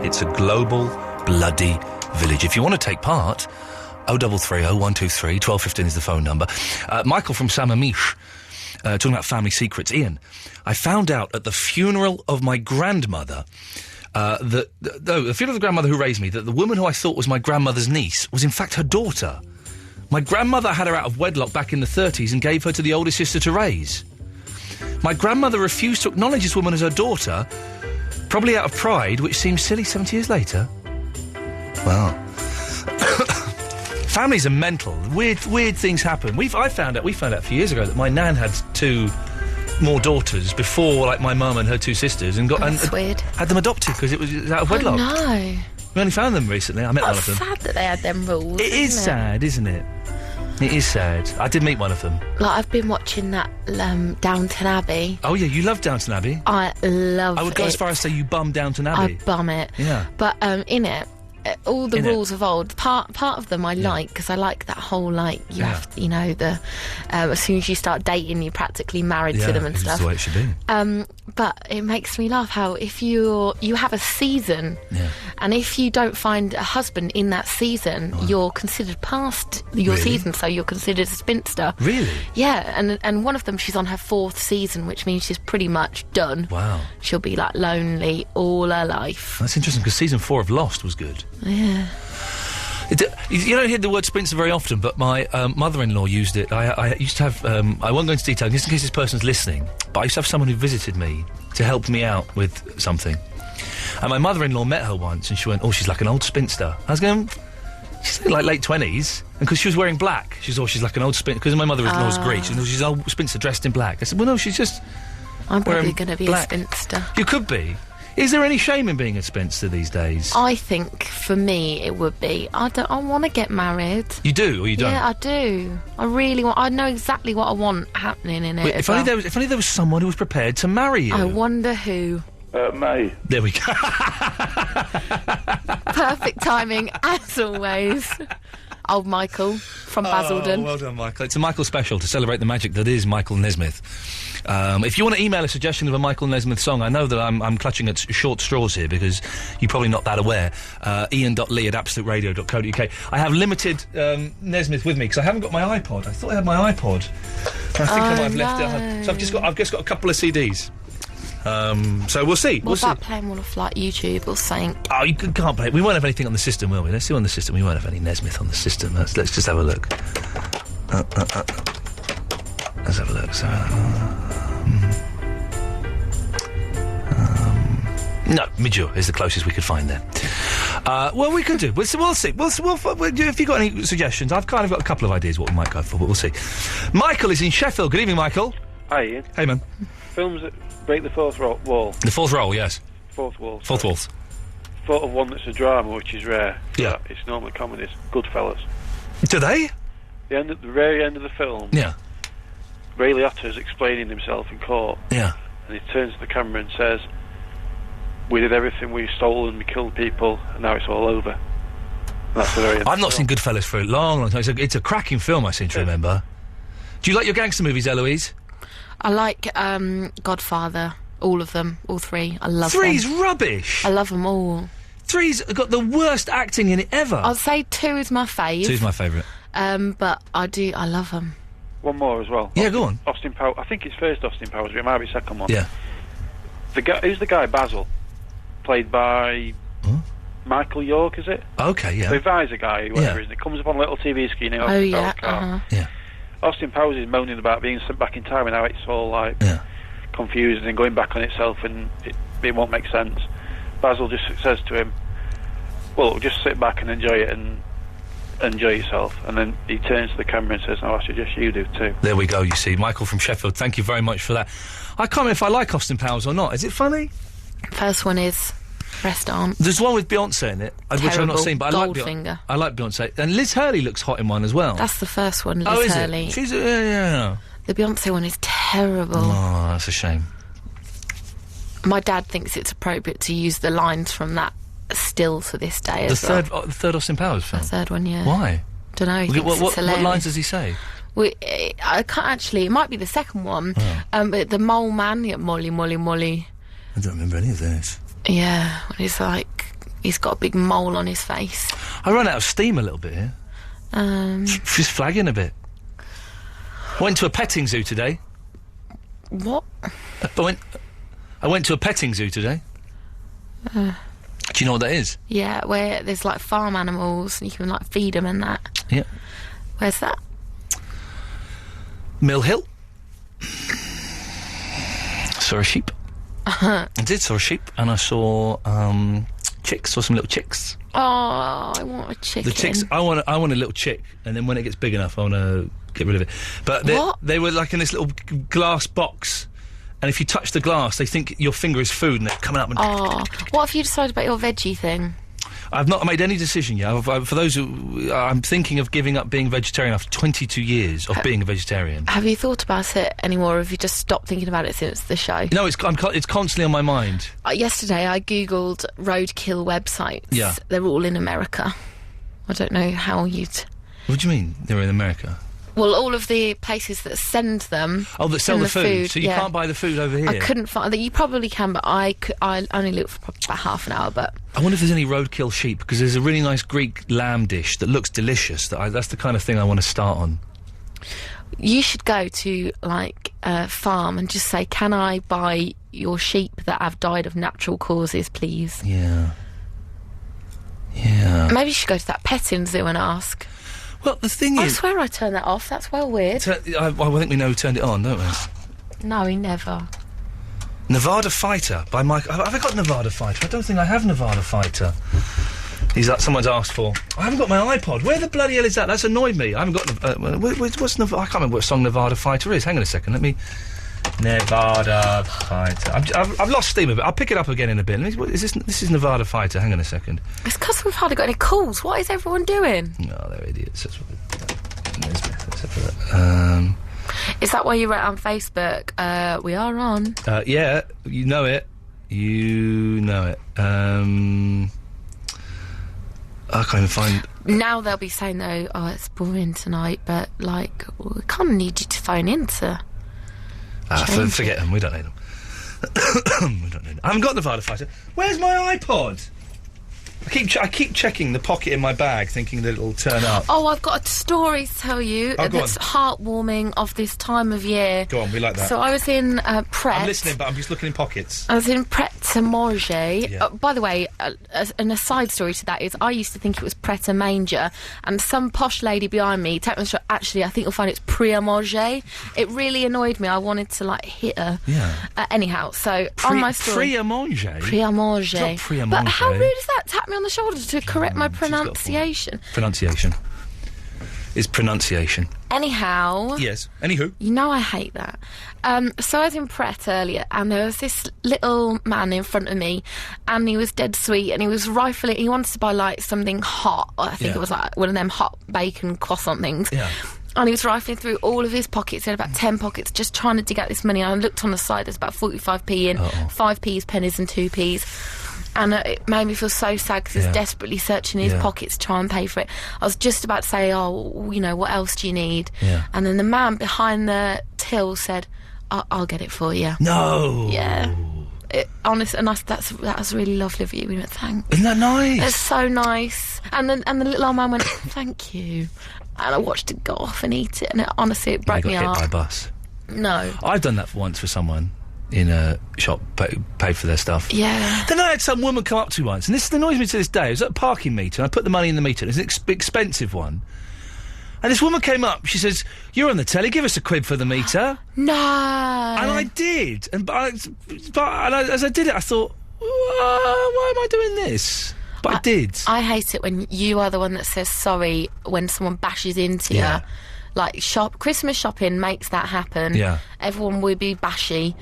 It's a global bloody village. If you want to take part, 0330 123 1215 is the phone number. Michael from Sammamish, talking about family secrets. Ian, I found out at the funeral of my grandmother, the funeral of the grandmother who raised me, that the woman who I thought was my grandmother's niece was in fact her daughter. My grandmother had her out of wedlock back in the 30s and gave her to the older sister to raise. My grandmother refused to acknowledge this woman as her daughter, probably out of pride, which seems silly 70 years later. Wow. Families are mental. Weird things happen. We found out a few years ago that my nan had two more daughters before, like, my mum and her two sisters, and
weird.
Had them adopted because it was out of wedlock.
Oh, no.
We only found them recently. I met one of them.
It's sad that they had them rules.
It is sad, isn't it? It is sad. I did meet one of them.
Like, I've been watching that Downton Abbey.
Oh yeah, you love Downton Abbey.
I love it.
I would go as far as say you bum Downton Abbey.
I bum it.
Yeah.
But in it, all the rules of old. Part of them I like, because I like that whole, like, you have, you know, the as soon as you start dating, you're practically married to them and stuff.
That's the way it should be.
But it makes me laugh how if you have a season, and if you don't find a husband in that season, you're considered past your season, so you're considered a spinster.
Really?
Yeah, and one of them, she's on her 4th season, which means she's pretty much done.
Wow.
She'll be, like, lonely all her life.
That's interesting, because season 4 of Lost was good.
Yeah.
You don't hear the word spinster very often, but my mother-in-law used it. I used to have... I won't go into detail, just in case this person's listening, but I used to have someone who visited me to help me out with something. And my mother-in-law met her once, and she went, "Oh, she's like an old spinster." I was going... She's like late 20s, and because she was wearing black, she's like an old spinster, because my mother-in-law was Greek, she's an old spinster dressed in black. I said, well, no, she's just...
I'm probably going to be a spinster.
You could be. Is there any shame in being a spinster these days?
I think, for me, it would be. I want to get married.
You do, or you don't?
Yeah, I do. I really want... I know exactly what I want happening in it.
Wait, if only there was someone who was prepared to marry you.
I wonder who.
May.
There we go.
Perfect timing, as always. Old Michael from Basildon.
Oh, well done, Michael. It's a Michael special to celebrate the magic that is Michael Nesmith. If you want to email a suggestion of a Michael Nesmith song, I know that I'm clutching at short straws here because you're probably not that aware. Ian.lee@absoluteradio.co.uk. I have limited Nesmith with me because I haven't got my iPod. I thought I had my iPod. I think I might have left it at home. So I've just got a couple of CDs. So we'll see.
What about playing one off like YouTube or something?
Oh, you can't play. We won't have anything on the system, will we? Let's see on the system. We won't have any Nesmith on the system. Let's just have a look. Let's have a look. So, no, Midure is the closest we could find there. Well, we could do. We'll see. If you've got any suggestions, I've kind of got a couple of ideas what we might go for, but we'll see. Michael is in Sheffield. Good evening, Michael.
Hi, Ian.
Hey, man.
Films that break the fourth wall.
The fourth wall, yes.
Fourth wall.
Fourth wall.
Thought of one that's a drama, which is rare.
Yeah.
It's normally comedies. Goodfellas.
Do they?
The very end of the film.
Yeah.
Ray Liotta's explaining himself in court.
Yeah.
And he turns to the camera and says, "We did everything. We stole and we killed people, and now it's all over." And that's the very end.
I've not seen Goodfellas for a long, long time. It's a cracking film, I seem to remember. Do you like your gangster movies, Eloise?
I like Godfather, all of them, all three. I love
Three's
them.
rubbish.
I love them all.
Three's got the worst acting in it ever.
I'd say 2 is my fave.
2's my favourite.
But I love them.
One more as well.
Yeah, go on.
Austin Powers. I think it's first Austin Powers, but it might be second one.
Yeah.
Who's the guy? Basil, played by Michael York, is it?
Okay, yeah.
The advisor guy, whatever, isn't it? Comes up on a little TV screen.
Yeah.
Austin Powers is moaning about being sent back in time and how it's all like confused and going back on itself and it won't make sense. Basil just says to him, "Well, just sit back and enjoy it and enjoy yourself." And then he turns to the camera and says, "No, I suggest you do too."
There we go, you see. Michael from Sheffield, thank you very much for that. I can't remember if I like Austin Powers or not. Is it funny?
First one is... Rest aren't.
There's one with Beyonce in it, which I've not seen, but I like
Goldfinger.
I like Beyonce. And Liz Hurley looks hot in one as well.
That's the first one, Liz
is
Hurley.
It? She's... yeah.
The Beyonce one is terrible.
Oh, that's a shame.
My dad thinks it's appropriate to use the lines from that still to this day
The third Austin Powers film?
The third one, yeah.
Why?
Don't know, he thinks it's hilarious.
What lines does he say?
I can't actually... It might be the second one. But the mole man, Molly.
I don't remember any of this.
Yeah, when he's like... He's got a big mole on his face.
I run out of steam a little bit here. Just flagging a bit. Went to a petting zoo today.
What?
I went to a petting zoo today. Do you know what that is?
Yeah, where there's like farm animals and you can like feed them and that.
Yeah.
Where's that?
Mill Hill. Saw a sheep. I did saw a sheep, and I saw chicks. Saw some little chicks.
Oh, I want a chicken.
The chicks. I want a little chick, and then when it gets big enough, I want to get rid of it. But they were like in this little glass box, and if you touch the glass, they think your finger is food, and they're coming up and.
Oh, what have you decided about your veggie thing?
I've not made any decision yet. For those who... I'm thinking of giving up being vegetarian after 22 years of being a vegetarian.
Have you thought about it anymore, or have you just stopped thinking about it since the show?
No, it's constantly on my mind.
Yesterday I googled roadkill websites.
Yeah.
They're all in America. I don't know how you'd...
What do you mean, they're in America?
Well, all of the places that send them...
Oh, that sell the food. So you can't buy the food over here?
I couldn't find... You probably can, but I only looked for probably about half an hour, but...
I wonder if there's any roadkill sheep, because there's a really nice Greek lamb dish that looks delicious. That's the kind of thing I want to start on.
You should go to, like, a farm and just say, "Can I buy your sheep that have died of natural causes, please?"
Yeah. Yeah.
Maybe you should go to that petting zoo and ask.
Well, the thing is...
I swear I turned that off. That's well weird.
I think we know who turned it on, don't we?
No, he never.
Nevada Fighter by Mike... Have I got Nevada Fighter? I don't think I have Nevada Fighter. Someone's asked for. I haven't got my iPod. Where the bloody hell is that? That's annoyed me. I haven't got... what's Nevada... I can't remember what song Nevada Fighter is. Hang on a second. Let me... Nevada Fighter. I've lost steam a bit. I'll pick it up again in a bit. This is Nevada Fighter. Hang on a second.
It's because we've hardly got any calls. What is everyone doing?
No, they're idiots. That's what
Is that why you wrote on Facebook, we are on?
Yeah, you know it. I can't even find...
Now they'll be saying, though, "Oh, it's boring tonight," but, like, we kind of need you to phone in to...
forget them. We don't need them. We don't need them. I haven't got Nevada Fighter. Where's my iPod? I keep checking the pocket in my bag, thinking that it'll turn up.
Oh, I've got a story to tell you that's heartwarming of this time of year.
Go on, we like that.
So I was in Pret.
I'm listening, but I'm just looking in pockets.
I was in Pret a Manger.
Yeah.
By the way, an aside story to that is I used to think it was Pret a Manger, and some posh lady behind me, actually, I think you'll find it's Prix à Manger. It really annoyed me. I wanted to, like, hit her.
Yeah.
Anyhow, so on my story...
Prix à Manger?
Prix à Manger.
It's not Prix à Manger.
But how rude is that? Tap me on the shoulder to correct my pronunciation.
Pronunciation. It's pronunciation.
Anyhow...
Yes. Anywho.
You know I hate that. So I was in Pret earlier, and there was this little man in front of me, and he was dead sweet, and he was rifling... He wanted to buy, like, something hot. I think it was, like, one of them hot bacon croissant things.
Yeah.
And he was rifling through all of his pockets. He had about 10 pockets, just trying to dig out this money. I looked on the side, there's about 45p in, 5p's, pennies and 2p's. And it made me feel so sad because he was desperately searching his pockets to try and pay for it. I was just about to say, oh, you know, what else do you need? Yeah. And then the man behind the till said, I'll get it for you.
No!
Yeah. Honestly, and that was really lovely of you. We went, thanks.
Isn't that nice?
It's so nice. And the little old man went, thank you. And I watched it go off and eat it, and honestly, it broke me heart.
You got hit by a bus?
No.
I've done that once for someone in a shop, paid for their stuff.
Yeah.
Then I had some woman come up to me once, and this annoys me to this day. It was at a parking meter, and I put the money in the meter. It was an expensive one. And this woman came up, she says, "You're on the telly, give us a quid for the meter."
No.
And I did. And as I did it, I thought, why am I doing this? But I did.
I hate it when you are the one that says sorry when someone bashes into you. Like, Christmas shopping makes that happen.
Yeah.
Everyone will be bashy.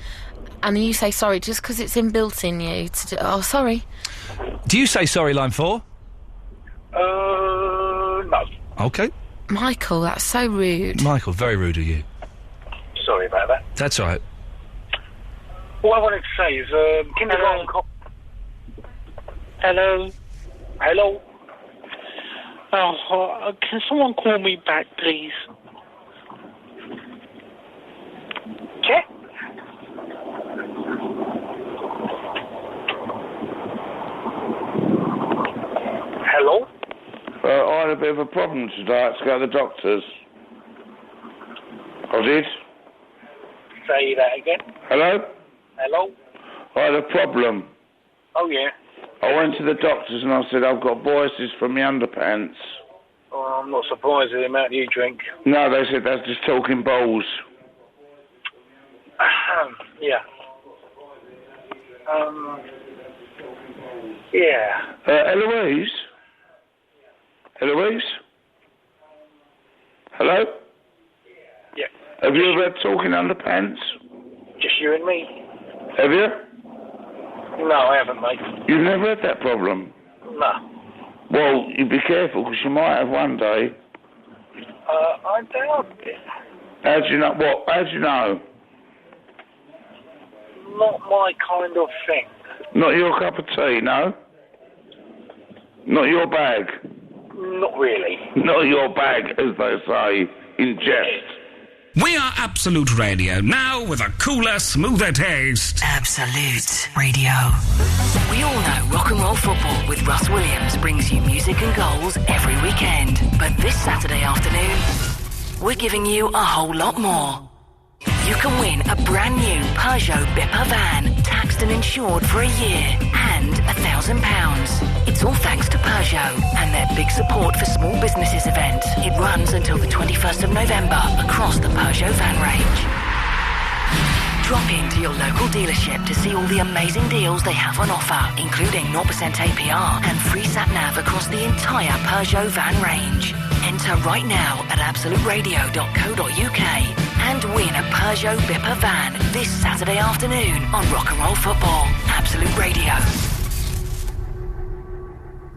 And you say sorry just because it's inbuilt in you to do, oh, sorry.
Do you say sorry, line 4?
No.
Okay.
Michael, that's so rude.
Michael, very rude of you.
Sorry about that.
That's all right.
All I wanted to say is, kindergarten cop...
Hello?
Hello?
Oh, can someone call me back, please?
Okay. Hello?
I had a bit of a problem today. I had to go to the doctor's. I did.
Say that again.
Hello?
Hello?
I had a problem.
Oh, yeah.
I went to the doctor's and I said, I've got voices from my underpants.
Oh, I'm not surprised at the amount you drink.
No, they said that's just talking balls.
Yeah. Yeah.
Eloise? Eloise? Hello?
Yeah.
Have you ever had talking underpants?
Just you and me.
Have you?
No, I haven't, mate.
You've never had that problem?
No.
Well, you be careful, because you might have one day.
I doubt it.
How do you know? What? How do you know?
Not my kind of thing.
Not your cup of tea, no? Not your bag?
Not really.
Not your bag, as they say, in jest.
We are Absolute Radio, now with a cooler, smoother taste.
Absolute Radio. We all know rock and roll football with Russ Williams brings you music and goals every weekend. But this Saturday afternoon, we're giving you a whole lot more. You can win a brand new Peugeot Bipper van, taxed and insured for a year, and £1,000. It's all thanks to Peugeot and their big support for small businesses event. It runs until the 21st of November across the Peugeot van range. Drop into your local dealership to see all the amazing deals they have on offer, including 0% APR and free sat-nav across the entire Peugeot van range. Enter right now at absoluteradio.co.uk and win a Peugeot Bipper van this Saturday afternoon on Rock and Roll Football. Absolute Radio.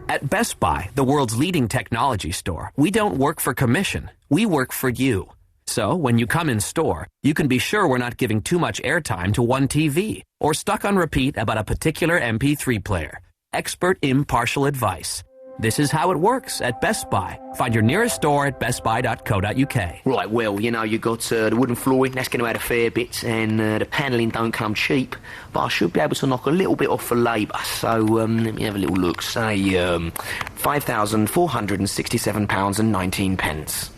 At Best Buy, the world's leading technology store, we don't work for commission. We work for you. So when you come in store, you can be sure we're not giving too much airtime to one TV or stuck on repeat about a particular MP3 player. Expert impartial advice. This is how it works at Best Buy. Find your nearest store at bestbuy.co.uk.
Right, well, you know, you've got the wooden flooring, that's going to add a fair bit, and the panelling don't come cheap, but I should be able to knock a little bit off for labour, so let me have a little look, say £5,467.19.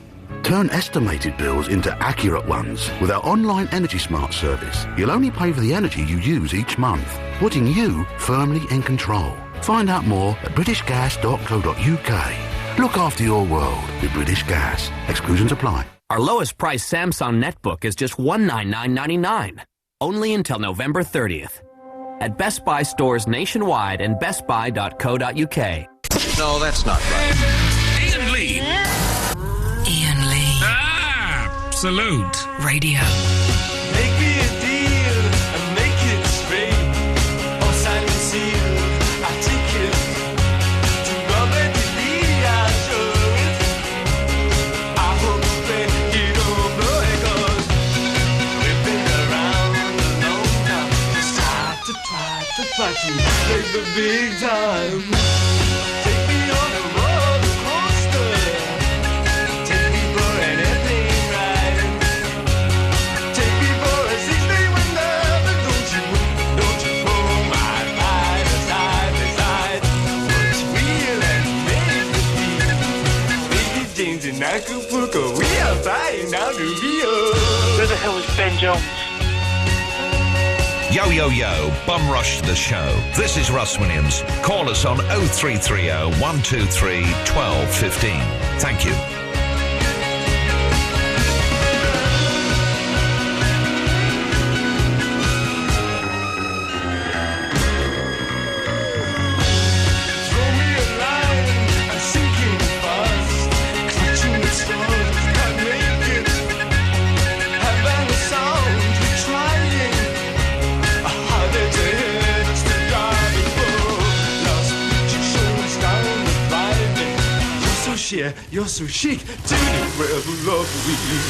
Turn estimated bills into accurate ones with our online Energy Smart service. You'll only pay for the energy you use each month, putting you firmly in control. Find out more at britishgas.co.uk. Look after your world with British Gas. Exclusions apply.
Our lowest price Samsung netbook is just $199.99. Only until November 30th. At Best Buy stores nationwide and bestbuy.co.uk.
No, that's not right.
Iain Lee.
Iain Lee.
Absolute
Radio.
Make me a deal and make it straight. Or sign and seal, I take it. To Robert Lee, I show it. I hope that you don't blow it, 'cause we've been around alone now. It's time to try to make the big time. Take me on a roller coaster. Take me for an airplane ride. Take me for a 6-day window. But don't you pull my ride side by side. What's real and made to be? Baby James in Acapulco, we are flying down to Rio.
Where the hell is Ben Jones?
Yo, yo, yo, bum rush the show. This is Russ Williams. Call us on 0330 123 1215. Thank you.
Throw me a line, I'm sinking fast. Clutching the stars, can't make it. Having a sound, we're trying. A heart at your head, it's the driving flow. Lost picture shows down the driving. You're so sheer, you're so chic. Tune it wherever love we lead.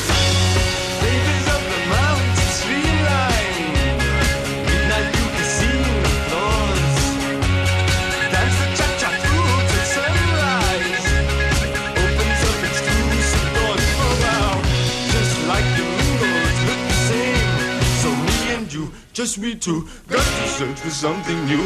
Babies up the mountain streamline. Midnight you can see the floors. Dance the cha-cha through to sunrise. Opens up exclusive doors for now. Just like the mingles look the same. So me and you, just me too, got to search for something new.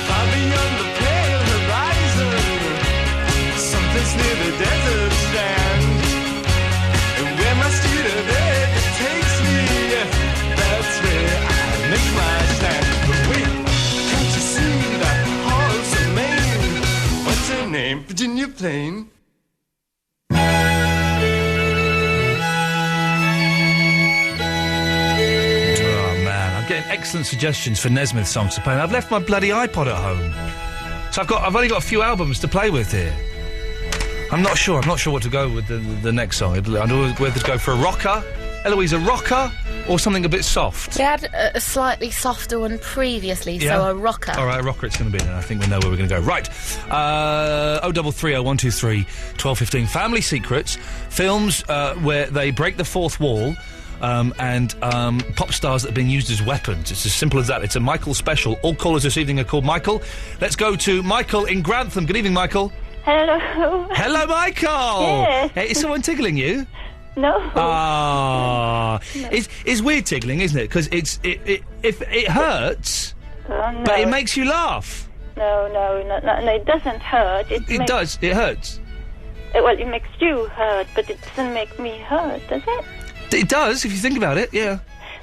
Far beyond the pale horizon, someplace near the desert strand. And where my street of it takes me, that's where I make my stand. But wait, can't you see that horse of Maine? What's her name? Virginia Plain.
Oh, man, I'm getting excellent suggestions for Nesmith songs to play, and I've left my bloody iPod at home. So I've only got a few albums to play with here. I'm not sure what to go with the next song. I don't know whether to go for a rocker, Eloise, a rocker, or something a bit soft.
We had a slightly softer one previously,
Yeah?
so a rocker.
All right, a rocker it's going to be then. I think we know where we're going to go. Right. 0330 123 1215. Family Secrets. Films where they break the fourth wall and pop stars that are being used as weapons. It's as simple as that. It's a Michael special. All callers this evening are called Michael. Let's go to Michael in Grantham. Good evening, Michael.
Hello.
Hello, Michael.
Yes.
Hey, is someone tickling you?
No.
Ah, it's weird tickling, isn't it? Because if it hurts,
No.
but it makes you laugh.
No, it doesn't hurt.
It does. It hurts.
Well, it makes you hurt, but it doesn't make me hurt, does it?
It does, if you think about it. Yeah.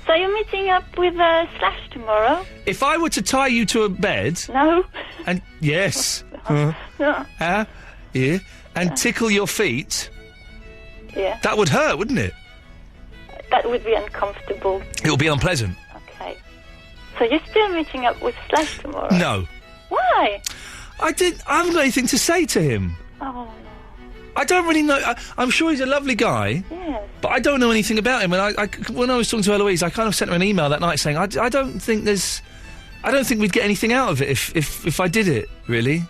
So you're meeting up with Slash tomorrow?
If I were to tie you to a bed.
No.
And yes.
No.
Yeah. And tickle your feet.
Yeah.
That would hurt, wouldn't it?
That would be uncomfortable.
It would be unpleasant.
Okay. So you're still meeting up with Slash tomorrow?
No.
Why?
I haven't got anything to say to him.
Oh.
I don't really know. I'm sure he's a lovely guy.
Yes.
But I don't know anything about him. And when I was talking to Eloise, I kind of sent her an email that night saying, I don't think we'd get anything out of it if I did it, really.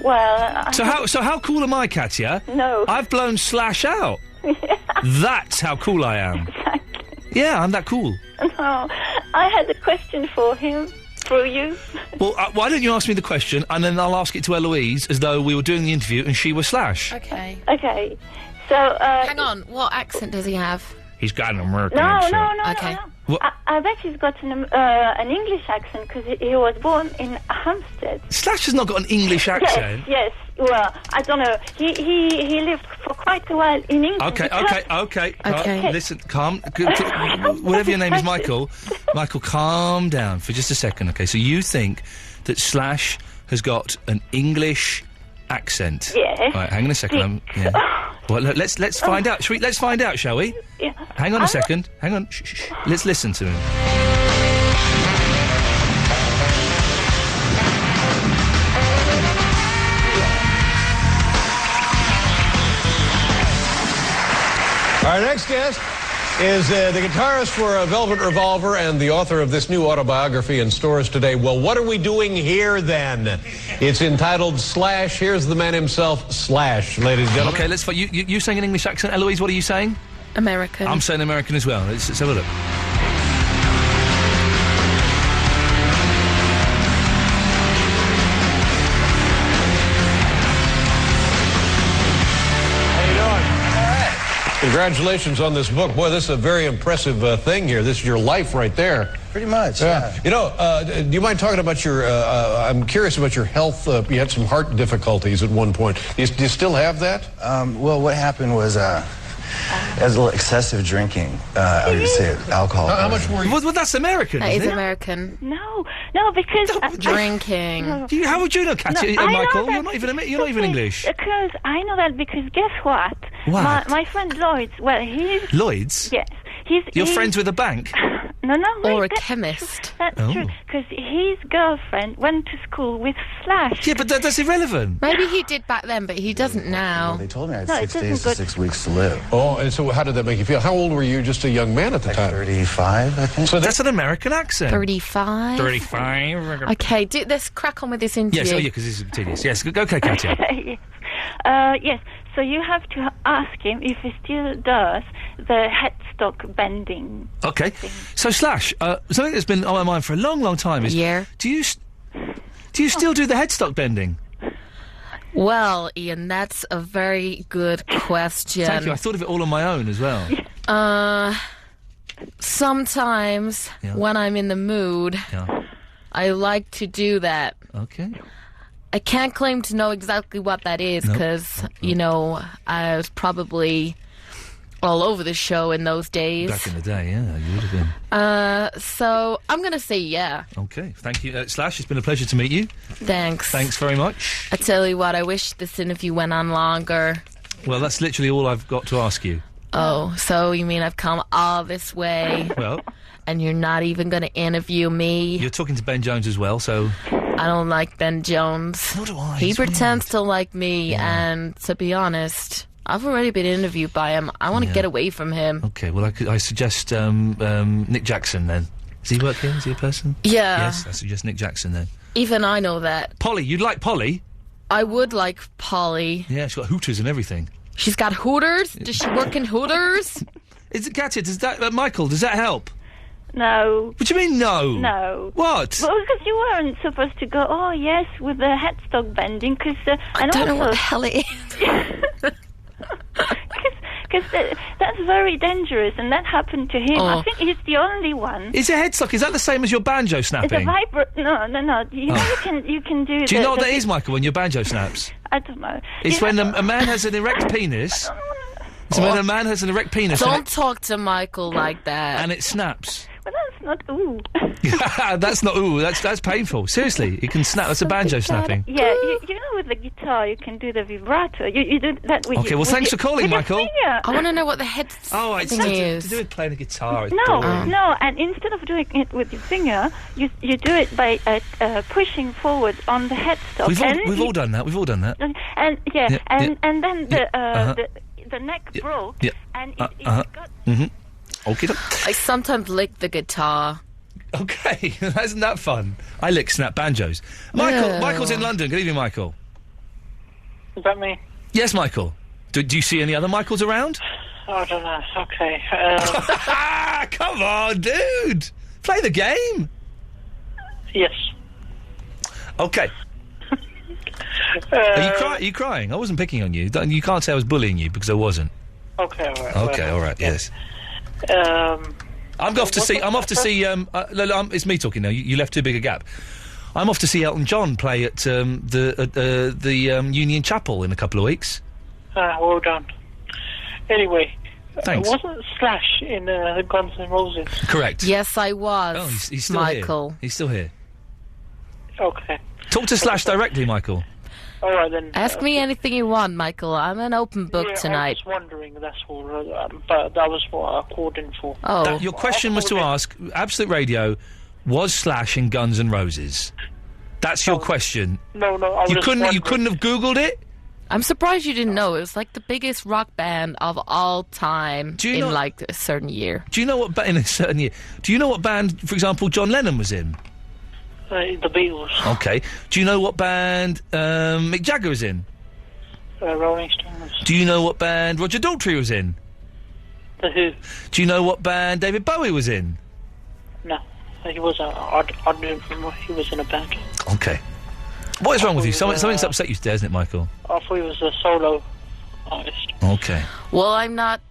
Well,
So how cool am I, Katya?
No.
I've blown Slash out. That's how cool I am.
Exactly.
Yeah, I'm that cool.
No, I had a question for him, through you.
Well, why don't you ask me the question, and then I'll ask it to Eloise, as though we were doing the interview and she was Slash.
Okay.
Okay. So,
hang on. What accent does he have?
He's got an American
No.
Okay.
I bet he's got an English accent because he was born in Hampstead.
Slash has not got an English accent.
Yes. Well, I don't know. He lived for quite a while in England.
Okay. Listen, calm. Whatever your name is, Michael. Michael, calm down for just a second. Okay, so you think that Slash has got an English accent?
Yes.
All right, hang on a second. Well, let's find out. Let's find out, shall we?
Yeah.
Hang on a second. Hang on. Shh. Let's listen to him.
Our next guest is the guitarist for Velvet Revolver and the author of this new autobiography in stores today. Well, what are we doing here, then? It's entitled Slash. Here's the man himself, Slash, ladies and gentlemen.
Okay, let's... You saying an English accent. Eloise, what are you saying?
American.
I'm saying American as well. Let's have a look.
Congratulations on this book. Boy, this is a very impressive thing here. This is your life right there.
Pretty much, yeah.
You know, do you mind talking about your, I'm curious about your health. You had some heart difficulties at one point. Do you still have that?
Well, what happened was, as a little excessive drinking, I would say alcohol.
How much were you?
Well, that's American,
That
isn't
is
it?
American.
No, because...
Drinking.
How would you know, Katya?
No, I know
Michael,
that
you're not even English.
Because I know that because guess what?
What?
My friend Lloyd, well, he's...
Lloyd's?
Yes.
You're friends with a bank?
No,
Or
wait,
a chemist.
That's
Oh.
true, because his girlfriend went to school with Slash.
Yeah, but that's irrelevant.
Maybe he did back then, but he doesn't now.
They told me I had
No, it
6
doesn't
days
go-
to 6 weeks to live.
Oh, and so how did that make you feel? How old were you? Just a young man at the time?
35, I think.
So
That's an American accent.
35.
35.
Okay, let's crack on with this interview.
Yes, because this is tedious. Yes, okay, Katya.
Yes. Yes, so you have to ask him if he still does the headstock bending.
Okay, so Slash, something that's been on my mind for a long, long time is...
Yeah.
Do you still do the headstock bending?
Well, Ian, that's a very good question.
Thank you, I thought of it all on my own as well.
Sometimes when I'm in the mood, I like to do that.
Okay.
I can't claim to know exactly what that is because, you know, I was probably all over the show in those days.
Back in the day, yeah, you would have been.
So I'm going to say yeah.
Okay, thank you. Slash, it's been a pleasure to meet you.
Thanks.
Thanks very much.
I tell you what, I wish this interview went on longer.
Well, that's literally all I've got to ask you.
Oh, so you mean I've come all this way?
Well...
And you're not even going to interview me?
You're talking to Ben Jones as well, so...
I don't like Ben Jones.
Nor do I.
He pretends to like me, and to be honest, I've already been interviewed by him. I want to get away from him.
Okay, well, I suggest Nick Jackson, then. Does he work here? Is he a person?
Yeah.
Yes, I suggest Nick Jackson, then.
Even I know that.
Polly, you'd like Polly?
I would like Polly.
Yeah, she's got Hooters and everything.
She's got Hooters? Does she work in Hooters?
Katya, does that... Michael, does that help?
No.
What do you mean, no?
No.
What?
Well, because you weren't supposed to go, oh, yes, with the headstock bending, because...
I don't know what the hell it is.
Because that's very dangerous, and that happened to him.
Oh.
I think he's the only one.
Is a headstock, is that the same as your banjo snapping?
It's a vibrate... No. You know you can do...
Do you know what that is, Michael, when your banjo snaps?
I don't know.
It's when a man has an erect penis... It's when a man has an erect penis...
Don't talk to Michael like that.
And it snaps.
Well, that's not ooh.
That's not ooh. That's painful. Seriously, you can snap. That's a banjo snapping.
Yeah, you know, with the guitar, you can do the vibrato. You do that with
Okay, well, thanks for calling, Michael.
I want to know what the head
it's
thing is.
to do with playing the guitar. It's
No,
boring.
no, and instead of doing it with your finger, you do it by pushing forward on the headstock.
We've all done that. We've all done that.
And and then the neck broke, and it got.
Okay.
I sometimes lick the guitar.
Okay, isn't that fun? I lick snap banjos. Michael's in London. Good evening, Michael.
Is that me?
Yes, Michael. Do you see any other Michaels around?
I don't know. Okay.
Come on, dude. Play the game.
Yes.
Okay. Are you crying? I wasn't picking on you. You can't say I was bullying you because I wasn't.
Okay, all right.
Okay, all right. Yes. I'm off to see. It's me talking now. You left too big a gap. I'm off to see Elton John play at the Union Chapel in a couple of weeks.
Well done. Anyway,
thanks.
Wasn't Slash in Guns N' Roses?
Correct.
Yes, I was.
Oh, he's still
Michael.
here. He's still here.
Okay.
Talk to Slash directly, Michael.
All right then.
Ask me anything you want, Michael. I'm an open book tonight.
I was wondering. That's all. But that was what I called in for.
Oh.
Your question was to ask Absolute Radio: was Slash in Guns N' Roses? That's your question.
No.
You couldn't have Googled it.
I'm surprised you didn't know. It was like the biggest rock band of all time like a certain year.
Do you know what in a certain year? Do you know what band, for example, John Lennon was in?
The Beatles.
Okay. Do you know what band Mick Jagger was in?
Rolling Stones.
Do you know what band Roger Daltrey was in?
The Who.
Do you know what band David Bowie was in?
No, he was. I didn't remember he was in a band.
Okay. What is wrong with you? Something's upset you today, isn't it, Michael?
I thought he was a solo artist.
Okay.
Well, I'm not,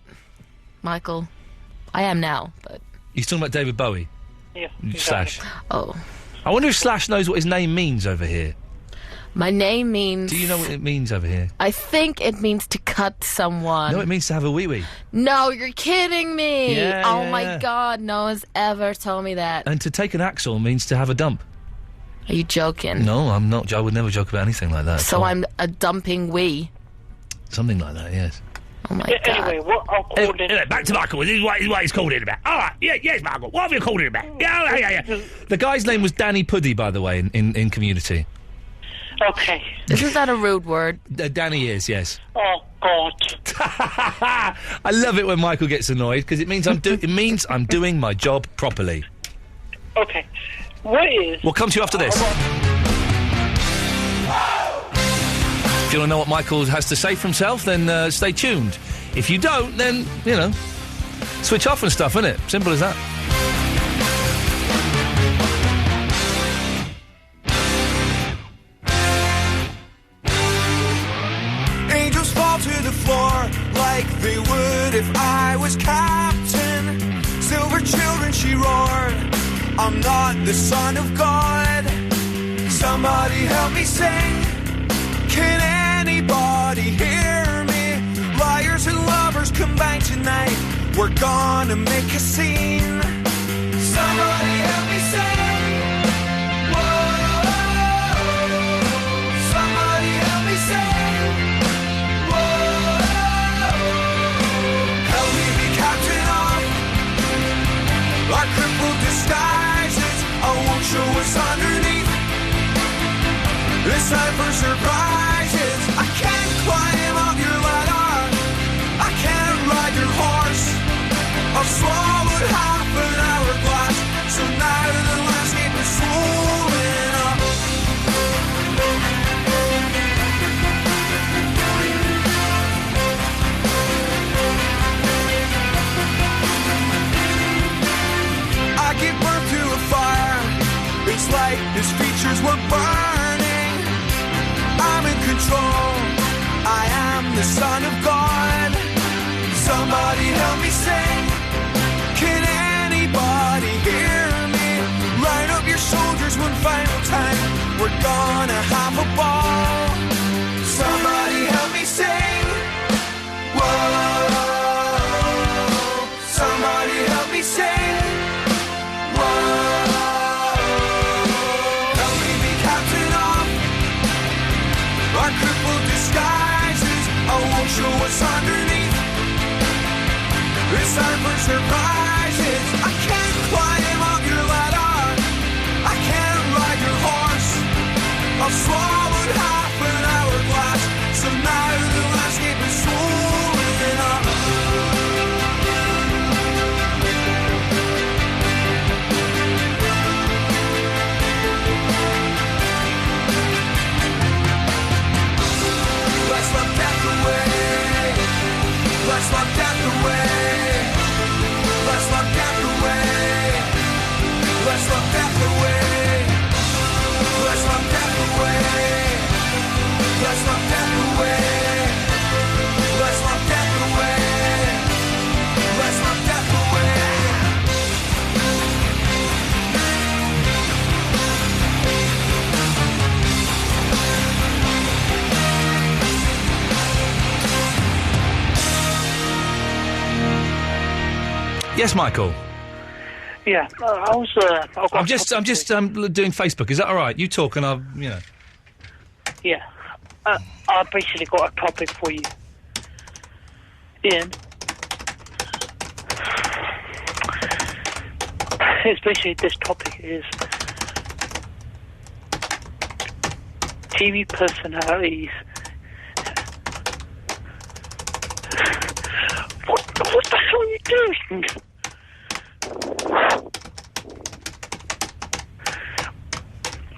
Michael. I am now, but...
He's talking about David Bowie?
Yeah.
Slash.
Oh.
I wonder if Slash knows what his name means over here.
My name means...
Do you know what it means over here?
I think it means to cut someone.
No, it means to have a wee-wee.
No, you're kidding me!
Yeah,
oh my God, no one's ever told me that.
And to take an axle means to have a dump.
Are you joking?
No, I'm not. I would never joke about anything like that.
So I'm a dumping wee?
Something like that, yes.
Oh my God.
Anyway, what I'll call in...
Anyway, back to Michael. This is what he's called in about. All right, yes, Michael. What have you called in about? Yeah.
The guy's name was Danny Puddy, by the way, in Community.
Okay.
Isn't that a rude word?
Danny is, yes.
Oh, God.
I love it when Michael gets annoyed, because it means I'm doing my job properly.
Okay.
We'll come to you after this. If you want to know what Michael has to say for himself, then stay tuned. If you don't, then, switch off and stuff, innit? Simple as that.
Angels fall to the floor like they would if I was captain. Silver children, she roared. I'm not the son of God. Somebody help me sing. Can anybody hear me? Liars and lovers combine tonight. We're gonna make a scene. Somebody help me sing. Whoa. Somebody help me sing. Whoa. Help me be captain of our crippled disguises. I won't show what's underneath. It's time for surprises. I can't climb up your ladder. I can't ride your horse. I've swallowed half an hourglass, so now the landscape is swollen up. I give birth to a fire. It's like his features were burning. I'm in control. I am the son of God. Somebody help me sing. Can anybody hear me? Line up your soldiers one final time. We're gonna have a ball. Somebody help me sing. Whoa. Somebody help me sing. Whoa. won't show what's underneath. It's time for surprises. I can't climb up your ladder. I can't ride your horse. I've swallowed half an hourglass, so now the landscape is swollen up. Let's lock death away. Let's lock death away. Let's lock death away. Let's lock death away. Let's lock death away. Let's lock death away. Let's lock death away. Let's lock death away.
Yes, Michael.
Yeah, I was.
I'm just doing Facebook. Is that all right? You talk and I'll,
Yeah, I basically got a topic for you, Ian. It's basically this topic is TV personalities. What the hell are you doing?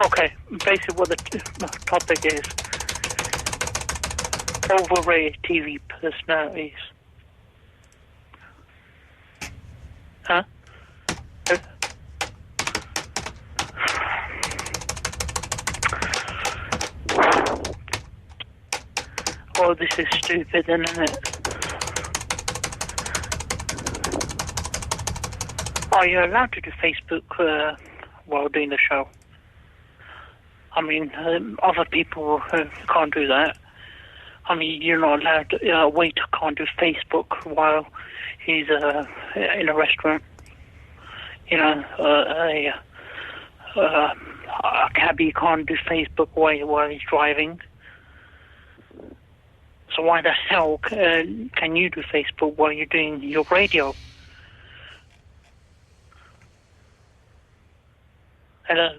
Okay, basically what the topic is overrated TV personalities. Huh? Oh, this is stupid, isn't it? Are you allowed to do Facebook while doing the show? I mean, other people can't do that. I mean, you're not allowed to, a waiter can't do Facebook while he's in a restaurant. You know, a cabbie can't do Facebook while he's driving. So why the hell can you do Facebook while you're doing your radio? Hello?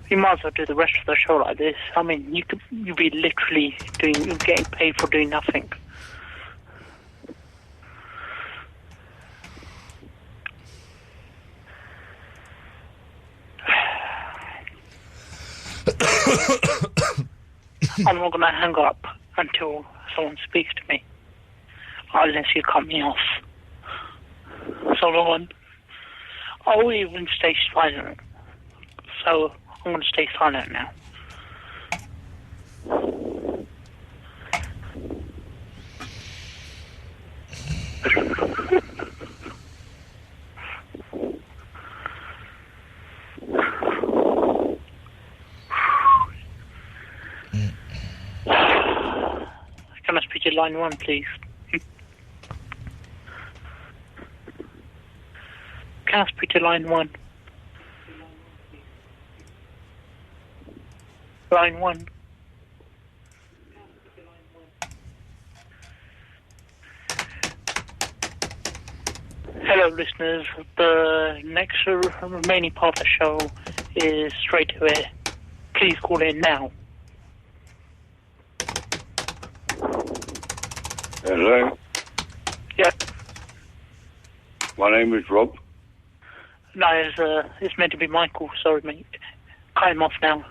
You might as well do the rest of the show like this. I mean, you'd be literally getting paid for doing nothing. I'm not going to hang up until someone speaks to me, unless you cut me off. So long. I'll even stay silent. So I'm going to stay silent now. Can I speak to line 1, please? Can I speak to line 1? Line 1. Hello, listeners. The next remaining part of the show is straight to air. Please call in now.
Hello?
Yeah.
My name is Rob.
No, it's meant to be Michael. Sorry, mate. Cut him off now.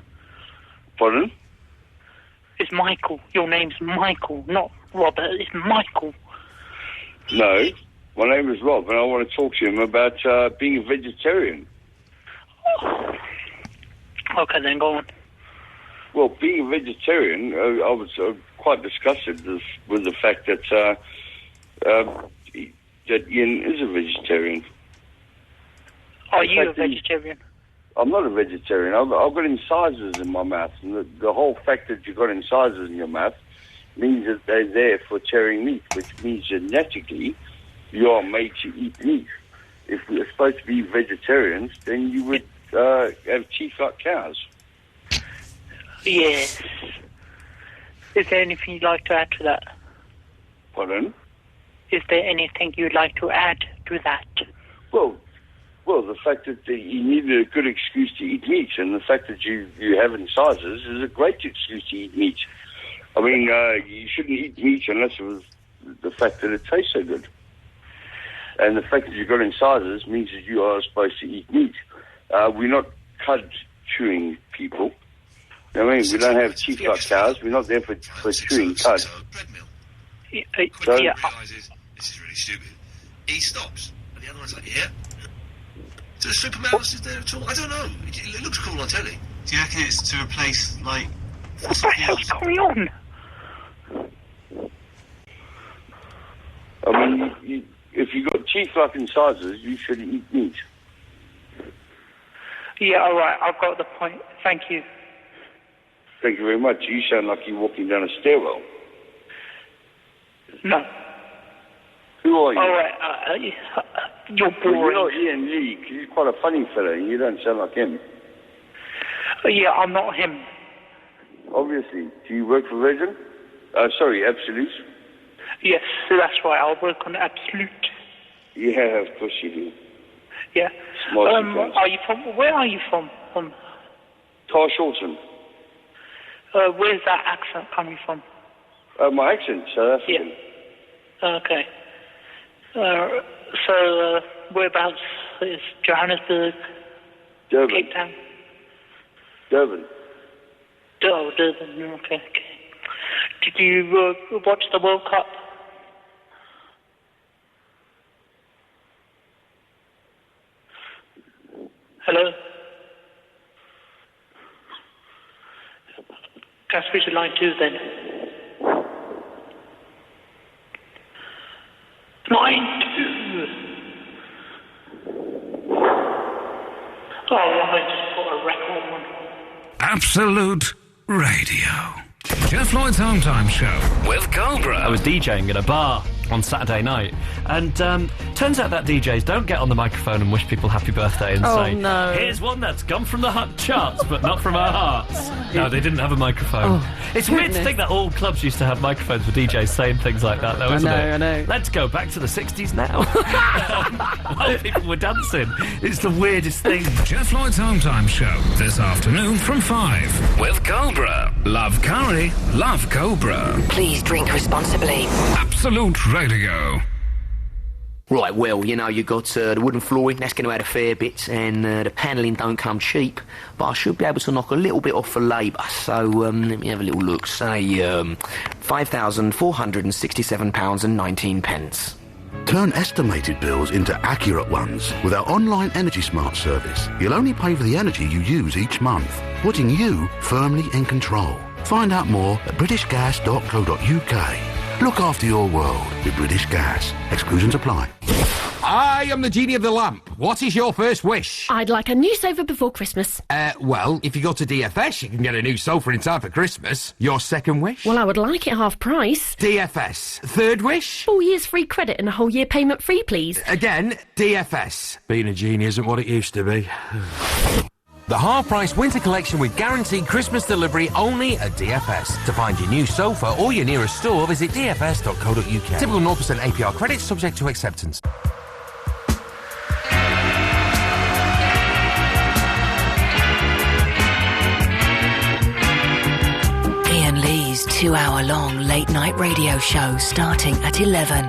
Pardon?
It's Michael. Your name's Michael, not Robert. It's Michael.
No, my name is Rob, and I want to talk to him about being a vegetarian.
Okay, then go on.
Well, being a vegetarian, I was quite disgusted with the fact that Ian is a vegetarian.
Are you a vegetarian?
I'm not a vegetarian. I've got incisors in my mouth, and the whole fact that you've got incisors in your mouth means that they're there for tearing meat, which means genetically you are made to eat meat. If we were supposed to be vegetarians, then you would have teeth like cows.
Yes. Is there anything you'd like to add to that?
Pardon?
Is there anything you'd like to add to that?
Well, the fact that you needed a good excuse to eat meat, and the fact that you have incisors is a great excuse to eat meat. I mean, you shouldn't eat meat unless it was the fact that it tastes so good. And the fact that you've got incisors means that you are supposed to eat meat. We're not cud-chewing people. I mean, we don't have teeth like cows. We're not there for chewing cud.
So,
Yeah.
realises this is really stupid. He stops, and the other one's like, yeah. So the Superman is there at all? I don't know. It looks cool on telly.
Do you reckon it's to replace, like...
What the hell's going on?
I mean, if you've got teeth like incisors, you should eat meat.
Yeah, all right. I've got the point. Thank you.
Thank you very much. You sound like you're walking down a stairwell.
No.
Who are you?
All right. You're boring.
Well, you're not Iain Lee. He's quite a funny fella, and you don't sound like him.
Yeah, I'm not him.
Obviously. Do you work for Virgin? Sorry, Absolute?
Yes, that's right. I'll work on Absolute.
Yeah, of course you do.
Yeah.
Smart
Are you from? Where are you from?
Tarshalton.
Where's that accent coming from?
My accent, South African.
Yeah. Okay. So, whereabouts is Johannesburg?
Durban.
Cape Town?
Durban.
Oh, Durban. Okay. Did you watch the World Cup? Hello? Can I speak to line 2 then? Line 2! Oh, I just put a record on.
Absolute Radio. Jeff Lloyd's Home Time Show.
With Cobra. I was DJing in a bar on Saturday night, and turns out that DJs don't get on the microphone and wish people happy birthday and say,
no.
here's one that's come from the charts, but not from our hearts. No, they didn't have a microphone. It's weird to think that all clubs used to have microphones for DJs saying things like that, though, isn't it?
I know.
Let's go back to the 60s now. While people were dancing. It's the weirdest thing.
Jeff Lloyd's Home Time Show. This afternoon from 5.
With Cobra.
Love curry, love Cobra.
Please drink responsibly.
Absolute Radio.
Right, well, you know, you got the wooden flooring, that's going to add a fair bit, and the panelling don't come cheap, but I should be able to knock a little bit off for labour, so let me have a little look, say £5,467.19.
Turn estimated bills into accurate ones with our online Energy Smart service. You'll only pay for the energy you use each month, putting you firmly in control. Find out more at britishgas.co.uk. Look after your world with British Gas. Exclusions apply.
I am the genie of the lamp. What is your first wish?
I'd like a new sofa before Christmas.
Well, if you go to DFS, you can get a new sofa in time for Christmas. Your second wish?
Well, I would like it half price.
DFS. Third wish?
4 years free credit and a whole year payment free, please.
Again, DFS. Being a genie isn't what it used to be. The half-price winter collection with guaranteed Christmas delivery only at DFS. To find your new sofa or your nearest store, visit dfs.co.uk. Typical 0% APR credit subject to acceptance.
Iain Lee's 2-hour-long late-night radio show starting at 11.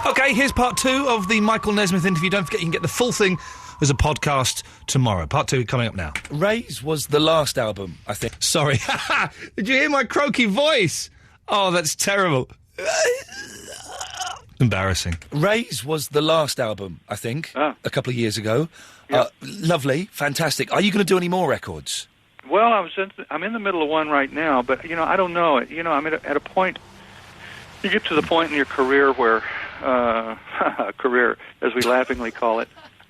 OK, here's part 2 of the Michael Nesmith interview. Don't forget, you can get the full thing as a podcast tomorrow. Part 2 coming up now.
Raise was the last album, I think.
Sorry. Did you hear my croaky voice? Oh, that's terrible. Embarrassing.
Raise was the last album, I think, a couple of years ago.
Yeah.
Lovely, fantastic. Are you going to do any more records?
Well, I'm in the middle of one right now, but, I don't know. I'm at a point, you get to the point in your career where, career, as we laughingly call it,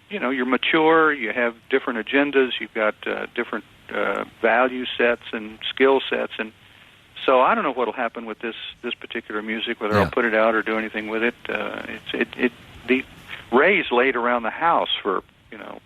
you're mature, you have different agendas, you've got different value sets and skill sets, and so I don't know what'll happen with this particular music, whether I'll put it out or do anything with it. The Rays laid around the house for a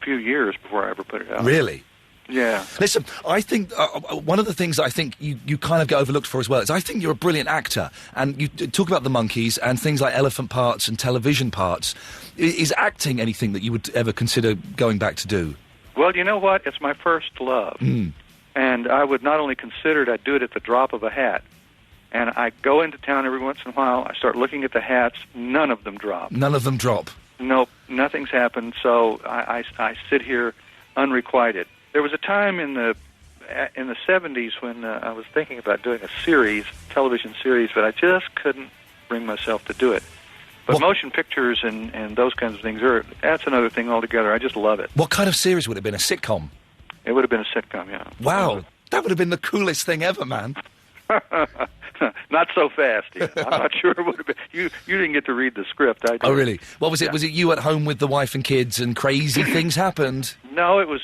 few years before I ever put it out.
Really?
Yeah.
Listen, I think one of the things that I think you kind of get overlooked for as well is I think you're a brilliant actor, and you talk about the Monkees and things like elephant parts and television parts. Is acting anything that you would ever consider going back to do?
Well, you know what? It's my first love. And I would not only consider it, I'd do it at the drop of a hat. And I go into town every once in a while, I start looking at the hats, none of them drop.
None of them drop?
Nope, nothing's happened, so I sit here unrequited. There was a time in the 70s when I was thinking about doing a television series, but I just couldn't bring myself to do it. But motion pictures and those kinds of things, that's another thing altogether. I just love it.
What kind of series would it have been? A sitcom?
It would have been a sitcom, yeah.
Wow, that would have been the coolest thing ever, man.
Not so fast, Ian. I'm not sure it would have been. You didn't get to read the script, I did.
Oh, really? What was it? Yeah. Was it you at home with the wife and kids and crazy things happened?
No, it was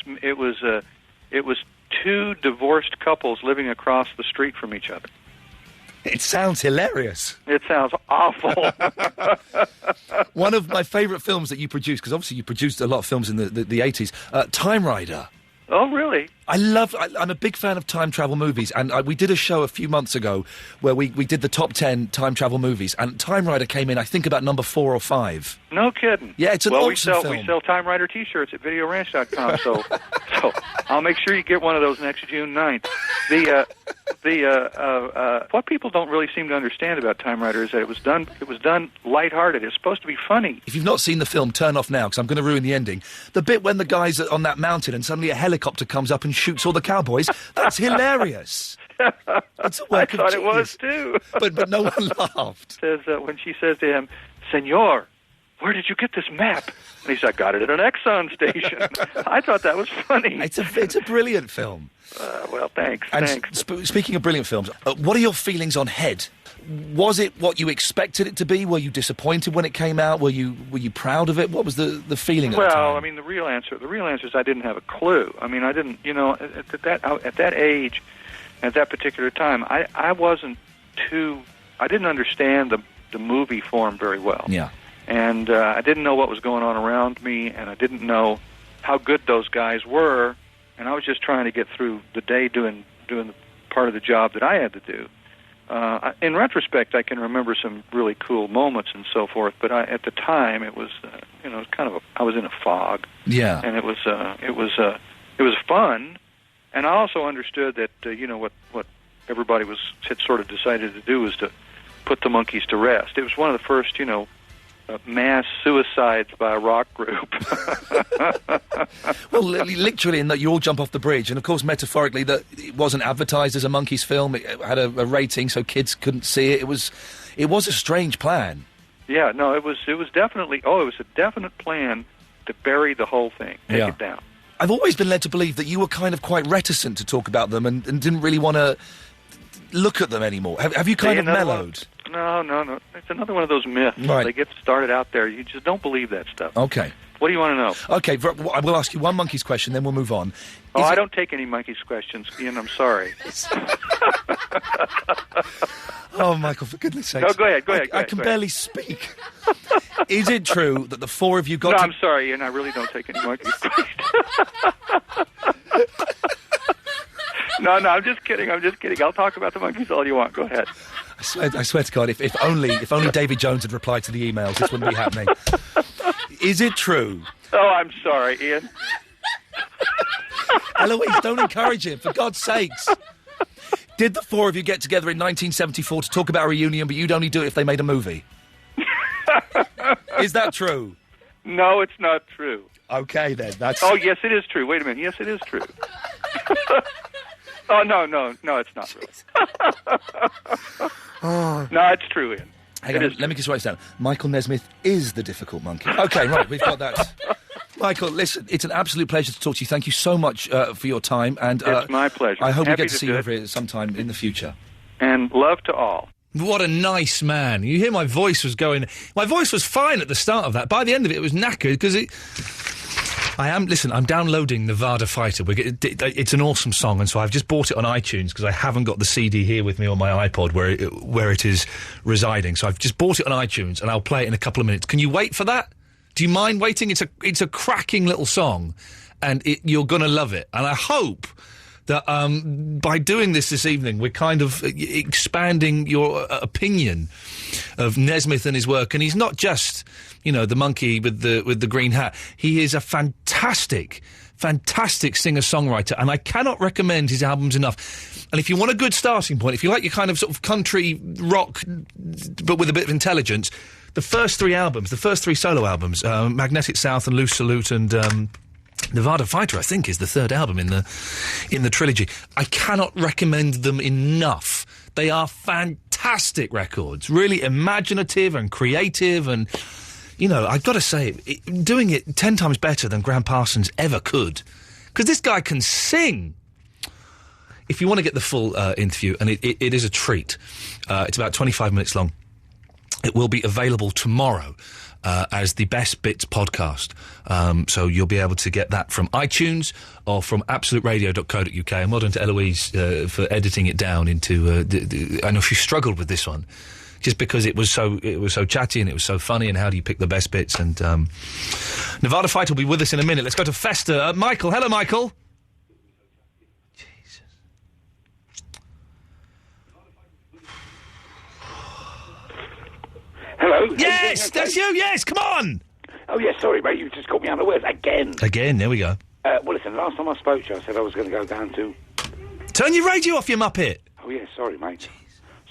two divorced couples living across the street from each other.
It sounds hilarious.
It sounds awful.
One of my favourite films that you produced, because obviously you produced a lot of films in the 80s, Time Rider.
Oh, really?
I'm a big fan of time travel movies, and we did a show a few months ago where we did the top 10 time travel movies, and Time Rider came in, I think, about number 4 or 5.
No kidding.
Yeah, it's an awesome film.
We sell Time Rider T-shirts at VideoRanch.com, so I'll make sure you get one of those next June 9th. What people don't really seem to understand about Time Rider is that it was done lighthearted. It's supposed to be funny.
If you've not seen the film, turn off now, because I'm going to ruin the ending. The bit when the guy's on that mountain and suddenly a helicopter comes up and shoots all the cowboys, that's hilarious. It's a work of
I thought
genius.
it was too.
But no one laughed.
When she says to him, "Senor, where did you get this map?" And he said, "I got it at an Exxon station." I thought that was funny.
It's a brilliant film.
Well, thanks.
And
thanks.
Speaking of brilliant films, what are your feelings on Head? Was it what you expected it to be? Were you disappointed when it came out? Were you proud of it? What was the feeling at the time?
Well, I mean, the real answer is I didn't have a clue. I mean, I didn't, at that age, at that particular time, I didn't understand the movie form very well.
Yeah.
And I didn't know what was going on around me, and I didn't know how good those guys were, and I was just trying to get through the day doing the part of the job that I had to do. In retrospect, I can remember some really cool moments and so forth, but at the time, it was, I was in a fog.
Yeah.
And it was fun, and I also understood that, what everybody had sort of decided to do was to put the Monkees to rest. It was one of the first, mass suicides by a rock group.
Well, literally in that you all jump off the bridge, and of course metaphorically that it wasn't advertised as a Monkees film. It had a rating so kids couldn't see it. It was a strange plan.
Yeah, no, it was definitely. Oh, it was a definite plan to bury the whole thing, take it down.
I've always been led to believe that you were kind of quite reticent to talk about them and didn't really want to look at them anymore. Have you kind of mellowed?
No. It's another one of those myths.
Right.
They get started out there. You just don't believe that stuff.
Okay.
What do you want to know?
Okay, I will ask you one Monkees question, then we'll move on.
I don't take any Monkees questions, Ian. I'm sorry.
Oh, Michael, for goodness sake.
No, go ahead.
I can barely speak. Is it true that the four of you got
No, I'm sorry, Ian. I really don't take any Monkees questions. No, I'm just kidding. I'll talk about the Monkees all you want. Go ahead.
I swear to God, if only David Jones had replied to the emails, this wouldn't be happening. Is it true?
Oh, I'm sorry, Ian.
Eloise, don't encourage him, for God's sakes. Did the four of you get together in 1974 to talk about a reunion, but you'd only do it if they made a movie? Is that true?
No, it's not true.
Okay, then. That's.
Oh, yes, it is true. Wait a minute. Yes, it is true. Oh, no, it's not true. No, it's true, Ian.
Hang on, let me just write this down. Michael Nesmith is the difficult monkey. Okay, right, we've got that. Michael, listen, it's an absolute pleasure to talk to you. Thank you so much for your time. And
it's my pleasure.
I hope we
Happy
get to see you
do
over here sometime in the future.
And love to all.
What a nice man. You hear my voice was going... My voice was fine at the start of that. By the end of it was knackered, because it... I'm downloading Nevada Fighter. It's an awesome song, and so I've just bought it on iTunes, because I haven't got the CD here with me on my iPod where it is residing. So I've just bought it on iTunes, and I'll play it in a couple of minutes. Can you wait for that? Do you mind waiting? It's a cracking little song, and you're going to love it. And I hope that by doing this evening, we're kind of expanding your opinion of Nesmith and his work. And he's not just, the monkey with the green hat. He is a fantastic singer-songwriter, and I cannot recommend his albums enough. And if you want a good starting point, if you like your kind of sort of country rock, but with a bit of intelligence, the first three solo albums, Magnetic South and Loose Salute and Nevada Fighter, I think, is the third album in the trilogy. I cannot recommend them enough. They are fantastic records, really imaginative and creative, and I've got to say, doing it 10 times better than Graham Parsons ever could, because this guy can sing. If you want to get the full interview, and it is a treat, it's about 25 minutes long. It will be available tomorrow as the Best Bits podcast. So you'll be able to get that from iTunes or from absoluteradio.co.uk. And well done to Eloise for editing it down into... I know she struggled with this one, just because it was so chatty and it was so funny, and how do you pick the best bits? And Nevada Fight will be with us in a minute. Let's go to Fester. Michael. Hello, Michael.
Hello?
Yes, that's you, yes, come on!
Oh, yes, sorry, mate, you just caught me unawares again.
Again, there we go.
Well, listen, last time I spoke to you, I said I was going to go down to...
Turn your radio off, you muppet!
Oh, yes, sorry, mate.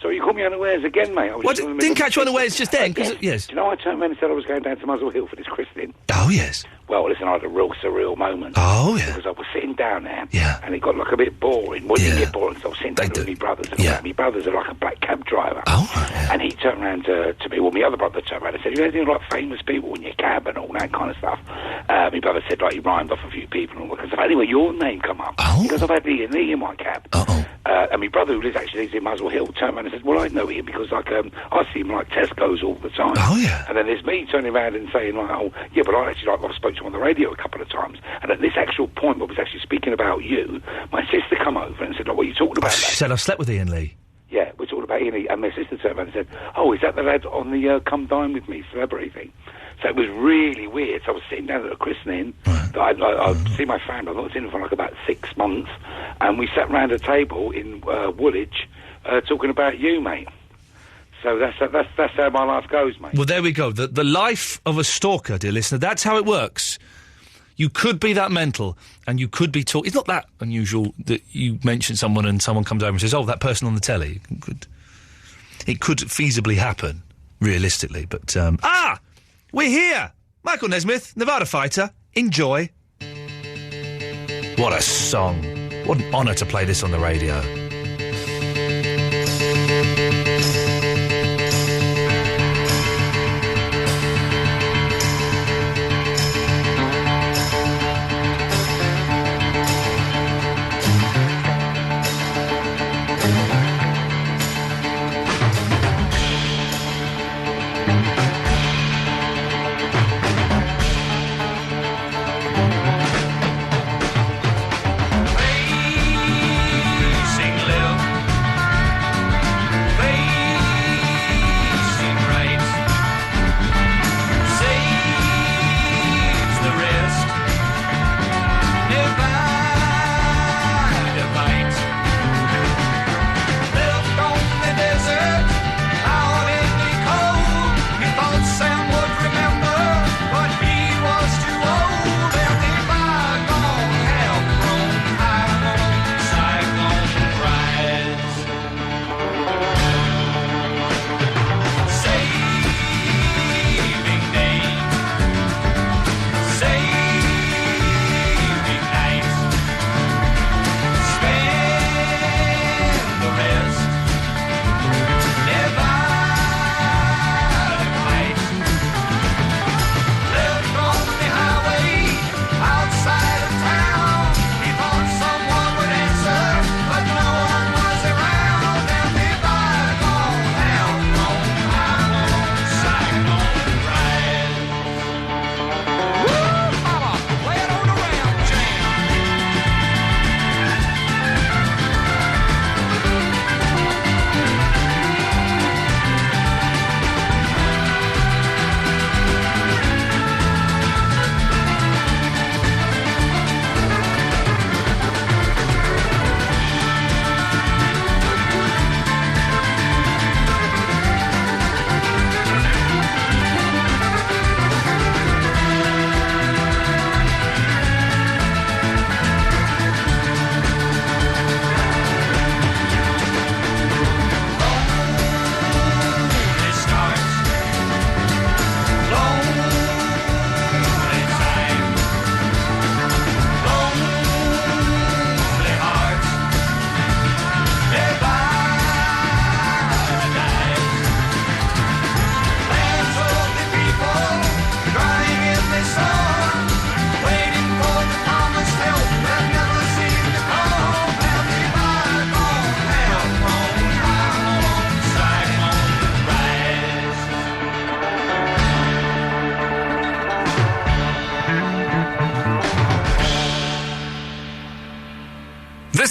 Sorry, you caught me unawares again, mate.
Didn't catch you unawares just then? Yes.
Do you know, I turned around and said I was going down to Muswell Hill for this christening.
Oh, yes.
Well, listen, I had a real surreal moment.
Oh, yeah.
Because I was sitting down there,
yeah,
and it got like a bit boring. Well, it didn't get boring, so I was sitting down with my brothers, and my brothers are like a black cab driver.
Oh, yeah.
And he turned around to me, well, my other brother turned around and said, you know anything like famous people in your cab and all that kind of stuff? My brother said, like, he rhymed off a few people and all that kind of stuff. Anyway, your name come up.
Oh.
Because I've had Ian Lee in my cab.
Uh-oh.
And my brother, who lives in Muswell Hill, turned around and said, well, I know Ian because, like, I see him, like, Tesco's all the time.
Oh, yeah.
And then there's me turning around and saying, like, oh, yeah, but I actually, like, I spoke to him on the radio a couple of times. And at this actual point, where I was actually speaking about you, my sister come over and said, like, what are you talking about?
She said, I slept with Ian Lee.
Yeah, we're talking about Ian Lee. And my sister turned around and said, oh, is that the lad on the Come Dine With Me celebrity thing? So it was really weird. So I was sitting down at a christening. I'd seen my family. I've not seen them for like about 6 months. And we sat round a table in Woolwich talking about you, mate. So that's how my life goes, mate.
Well, there we go. The life of a stalker, dear listener. That's how it works. You could be that mental, and you could be talking. It's not that unusual that you mention someone and someone comes over and says, oh, that person on the telly. It could feasibly happen, realistically. But, we're here! Michael Nesmith, Nevada Fighter. Enjoy. What a song. What an honour to play this on the radio.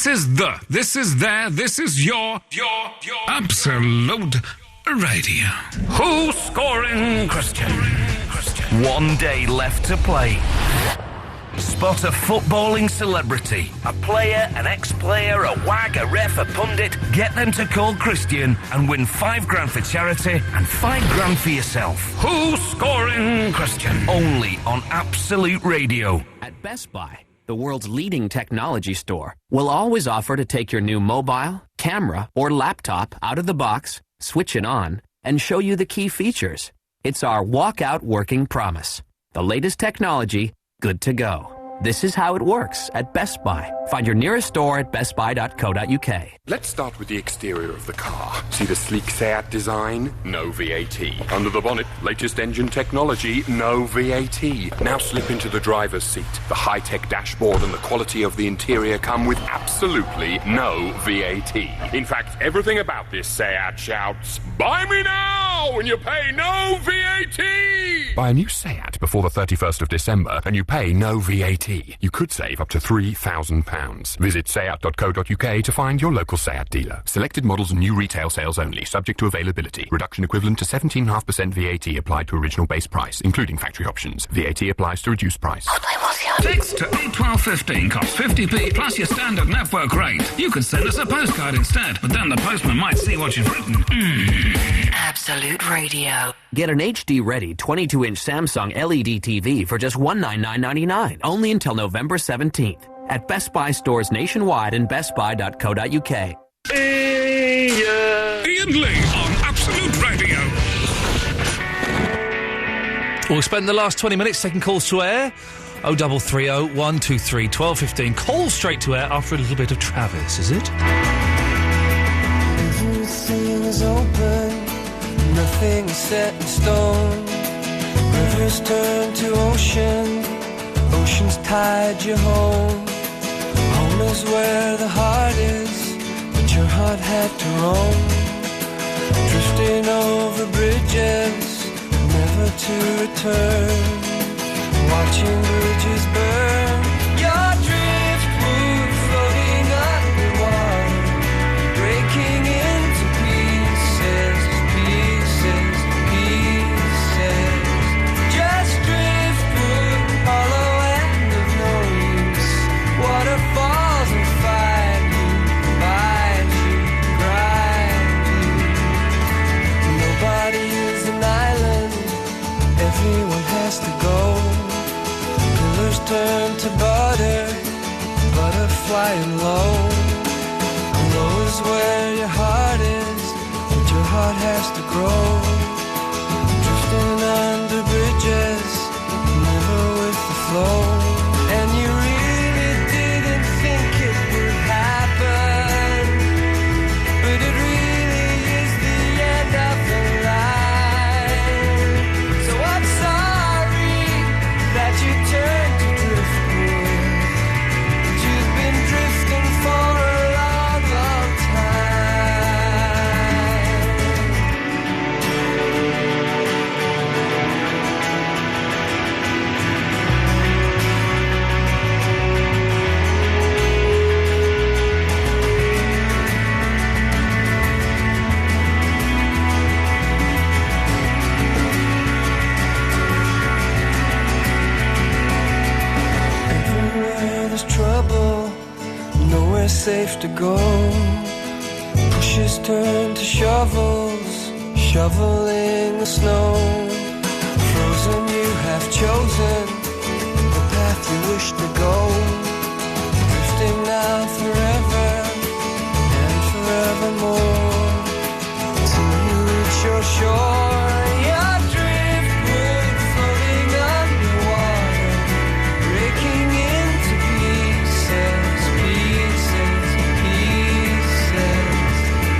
This is your Absolute Radio.
Who's scoring, Christian? 1 day left to play. Spot a footballing celebrity, a player, an ex-player, a wag, a ref, a pundit. Get them to call Christian and win $5,000 for charity and $5,000 for yourself. Who's scoring, Christian? Only on Absolute Radio.
At Best Buy, the world's leading technology store, will always offer to take your new mobile, camera, or laptop out of the box, switch it on, and show you the key features. It's our walk-out working promise. The latest technology, good to go. This is how it works at Best Buy. Find your nearest store at bestbuy.co.uk.
Let's start with the exterior of the car. See the sleek Seat design? No VAT. Under the bonnet, latest engine technology? No VAT. Now slip into the driver's seat. The high-tech dashboard and the quality of the interior come with absolutely no VAT. In fact, everything about this Seat shouts, "Buy me now and you pay no VAT!" Buy a new Seat before the 31st of December and you pay no VAT. You could save up to £3,000. Visit seat.co.uk to find your local Seat dealer. Selected models and new retail sales only, subject to availability. Reduction equivalent to 17.5% VAT applied to original base price, including factory options. VAT applies to reduced price.
Text to 81215 costs 50p plus your standard network rate. You could send us a postcard instead, but then the postman might see what you've written.
Absolute Radio.
Get an HD-ready 22-inch Samsung LED TV for just $199.99, only until November 17th. At Best Buy stores nationwide and bestbuy.co.uk.
Iain Lee on Absolute Radio.
We'll spend the last 20 minutes taking calls to air. 0330 123 1215. Call straight to air after a little bit of Travis, is it?
Everything is open, nothing is set in stone. Rivers turn to ocean, oceans tide you home. Home is where the heart is, but your heart had to roam. Drifting over bridges, never to return. Watching bridges burn. Your driftwood floating underwater, breaking into pieces, pieces, pieces. Just driftwood, hollow and of no use. Waterfalls will find you, bite you, grind you. Nobody is an island, everyone has to go. Pillars turn to butter, butter flying low. Low is where your heart is, but your heart has to grow. Drifting under bridges, never with the flow. And you really didn't think it would happen, but it really is the end of the line. So I'm sorry that you turned to driftwood, but you've been drifting for a long, long Everywhere there's trouble, nowhere safe to go. Pushes turn to shovels, shoveling the snow. Frozen, you have chosen the path you wish to go. Drifting now forever and forevermore, till you reach your shore. Your driftwood floating underwater, breaking into pieces, pieces, pieces.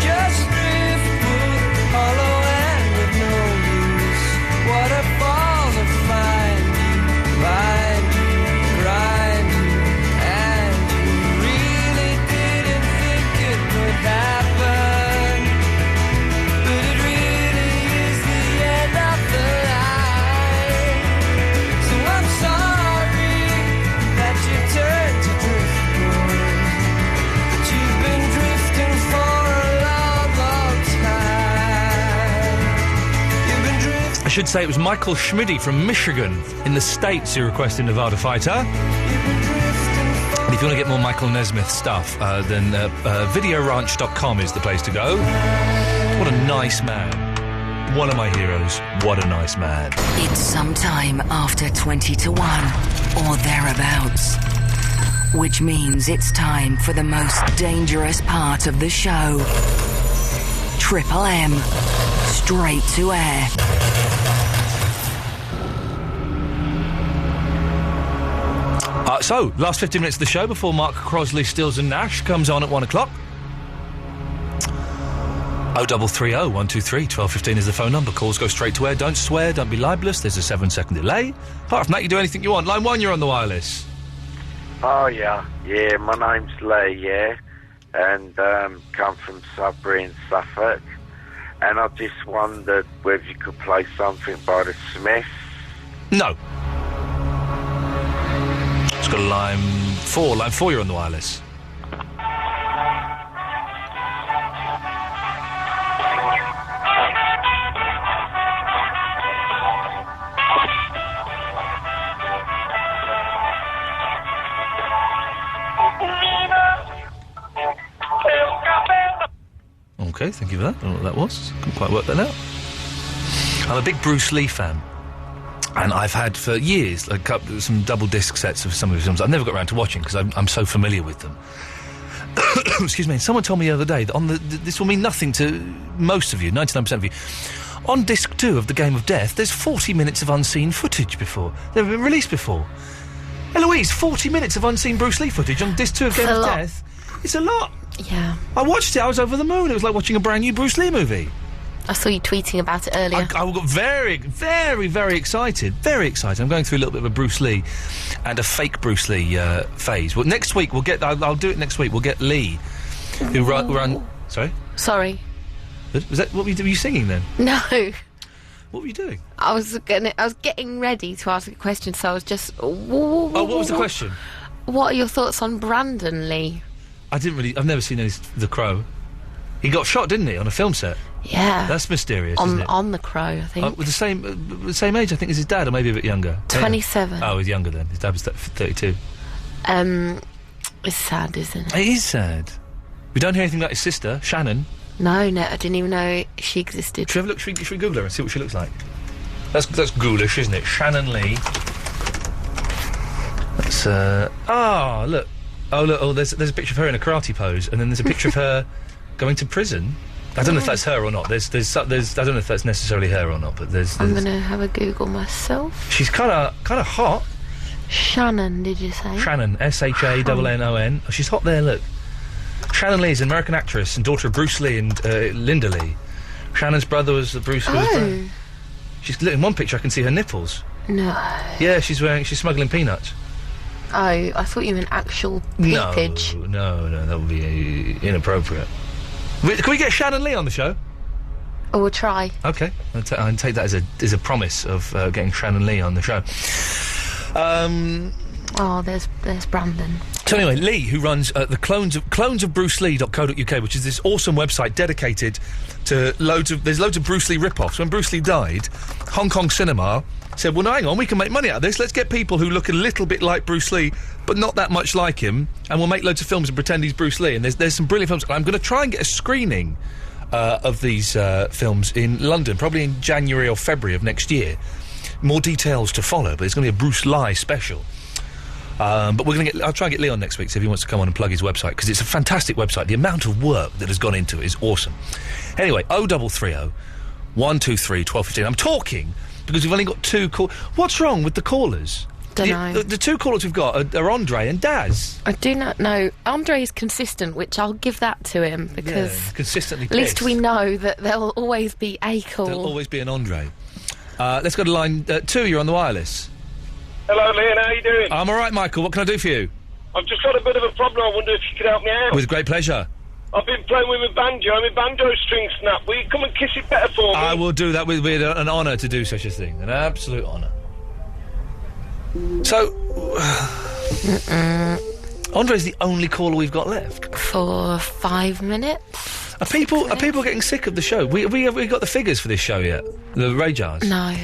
Just driftwood, hollow and with no use. Waterfalls will find you, grind you.
should say it was Michael Schmidty from Michigan in the States who requested Nevada Fighter. And if you want to get more Michael Nesmith stuff, then videoranch.com is the place to go. What a nice man. One of my heroes. What a nice man.
It's sometime after 20 to 1, or thereabouts. Which means it's time for the most dangerous part of the show. Triple M. Straight to air.
So, last 15 minutes of the show before Mark Crosley, Stills and Nash comes on at 1 o'clock. 0330 123 1215 is the phone number. Calls go straight to air. Don't swear, don't be libelous. There's a 7-second delay. Apart from that, you do anything you want. Line 1, you're on the wireless.
Oh, yeah. Yeah, my name's Lee, yeah. And come from Sudbury in Suffolk. And I just wondered whether you could play something by the Smiths.
No. It's got a line 4. Line 4, you're on the wireless. Okay, thank you for that. I don't know what that was. Couldn't quite work that out. I'm a big Bruce Lee fan. And I've had for years some double disc sets of some of his films. I've never got around to watching because I'm so familiar with them. Excuse me. Someone told me the other day that this will mean nothing to most of you, 99% of you. On disc 2 of The Game of Death, there's 40 minutes of unseen footage before. They've been released before. Eloise, 40 minutes of unseen Bruce Lee footage on disc 2 of Game of Death. It's a lot.
Yeah.
I watched it. I was over the moon. It was like watching a brand new Bruce Lee movie.
I saw you tweeting about it earlier.
I got very, very, very excited. Very excited. I'm going through a little bit of a Bruce Lee and a fake Bruce Lee phase. Well, next week we'll get... I'll do it next week. We'll get Lee, who run... Sorry?
Sorry.
Was that... What were you singing then?
No.
What were you doing?
I was getting ready to ask a question, so I was just...
Oh, what was the question?
What are your thoughts on Brandon Lee?
I've never seen The Crow. He got shot, didn't he, on a film set?
Yeah.
That's mysterious, isn't it?
On The Crow, I think.
With the same age, I think, as his dad, or maybe a bit younger.
27.
Yeah. Oh, he's younger then. His dad was 32.
It's sad, isn't it?
It is sad. We don't hear anything about his sister, Shannon.
No, I didn't even know she existed.
Should we have a look? Should we Google her and see what she looks like? That's ghoulish, isn't it? Shannon Lee. That's, look. Oh, look, there's a picture of her in a karate pose, and then there's a picture of her going to prison. I don't know if that's her or not. There's I don't know if that's necessarily her or not, but there's
I'm gonna have a Google myself.
She's kind of hot.
Shannon, did you say?
Shannon, Shannon. Oh, she's hot there, look. Shannon Lee is an American actress and daughter of Bruce Lee and Linda Lee. Shannon's brother was Bruce Lee.
Oh.
She's in one picture I can see her nipples.
No.
Yeah, she's smuggling peanuts.
Oh, I thought you meant actual peepage.
No, that would be inappropriate. Can we get Shannon Lee on the show?
Oh, we'll try.
Okay, I'll take that as a promise of getting Shannon Lee on the show.
There's Brandon.
So anyway, Lee, who runs the clonesofbrucelee.co.uk, which is this awesome website dedicated to loads of Bruce Lee rip-offs. When Bruce Lee died, Hong Kong Cinema said, well, no, hang on, we can make money out of this. Let's get people who look a little bit like Bruce Lee, but not that much like him, and we'll make loads of films and pretend he's Bruce Lee. And there's some brilliant films. I'm going to try and get a screening of these films in London, probably in January or February of next year. More details to follow, but it's going to be a Bruce Lee special. But I'll try and get Leon next week, see if he wants to come on and plug his website, because it's a fantastic website. The amount of work that has gone into it is awesome. Anyway, 0330 123 1215. I'm talking because we've only got 2 calls. What's wrong with the callers?
Don't know.
The 2 callers we've got are Andre and Daz.
I do not know. Andre is consistent, which I'll give that to him, because
consistently
at least we know that there'll always be a call.
There'll always be an Andre. Let's go to line 2. You're on the wireless.
Hello, Ian. How are you doing?
I'm all right, Michael. What can I do for you?
I've just got a bit of a problem. I wonder if you could help me out.
With great pleasure.
I've been playing with my banjo, and my banjo string snapped. Will you come and kiss it better for me?
I will do that. With an honour to do such a thing. An absolute honour. So... Andre's the only caller we've got left.
For 5 minutes. Are
people getting sick of the show? We got the figures for this show yet? The radars?
No.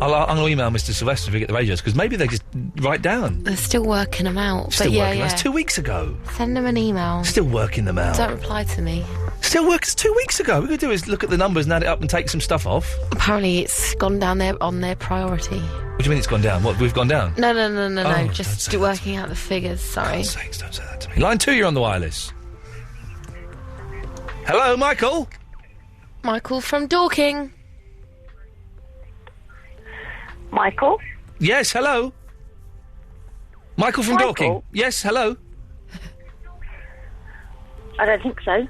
I'm going to email Mr. Sylvester if we get the radios, because maybe they just write down.
They're still working them out.
Still
but
working. That's 2 weeks ago.
Send them an email.
Still working them out.
Don't reply to me.
Still works 2 weeks ago. What we could do is look at the numbers and add it up and take some stuff off.
Apparently it's gone down there on their priority.
What do you mean it's gone down? What, we've gone down?
No.
Oh,
Just working out the figures, sorry.
God's sakes, don't say that to me. Line 2, you're on the wireless. Hello, Michael?
Michael from Dorking.
Michael?
Yes, hello? Michael from Dorking? Yes, hello?
I don't think so.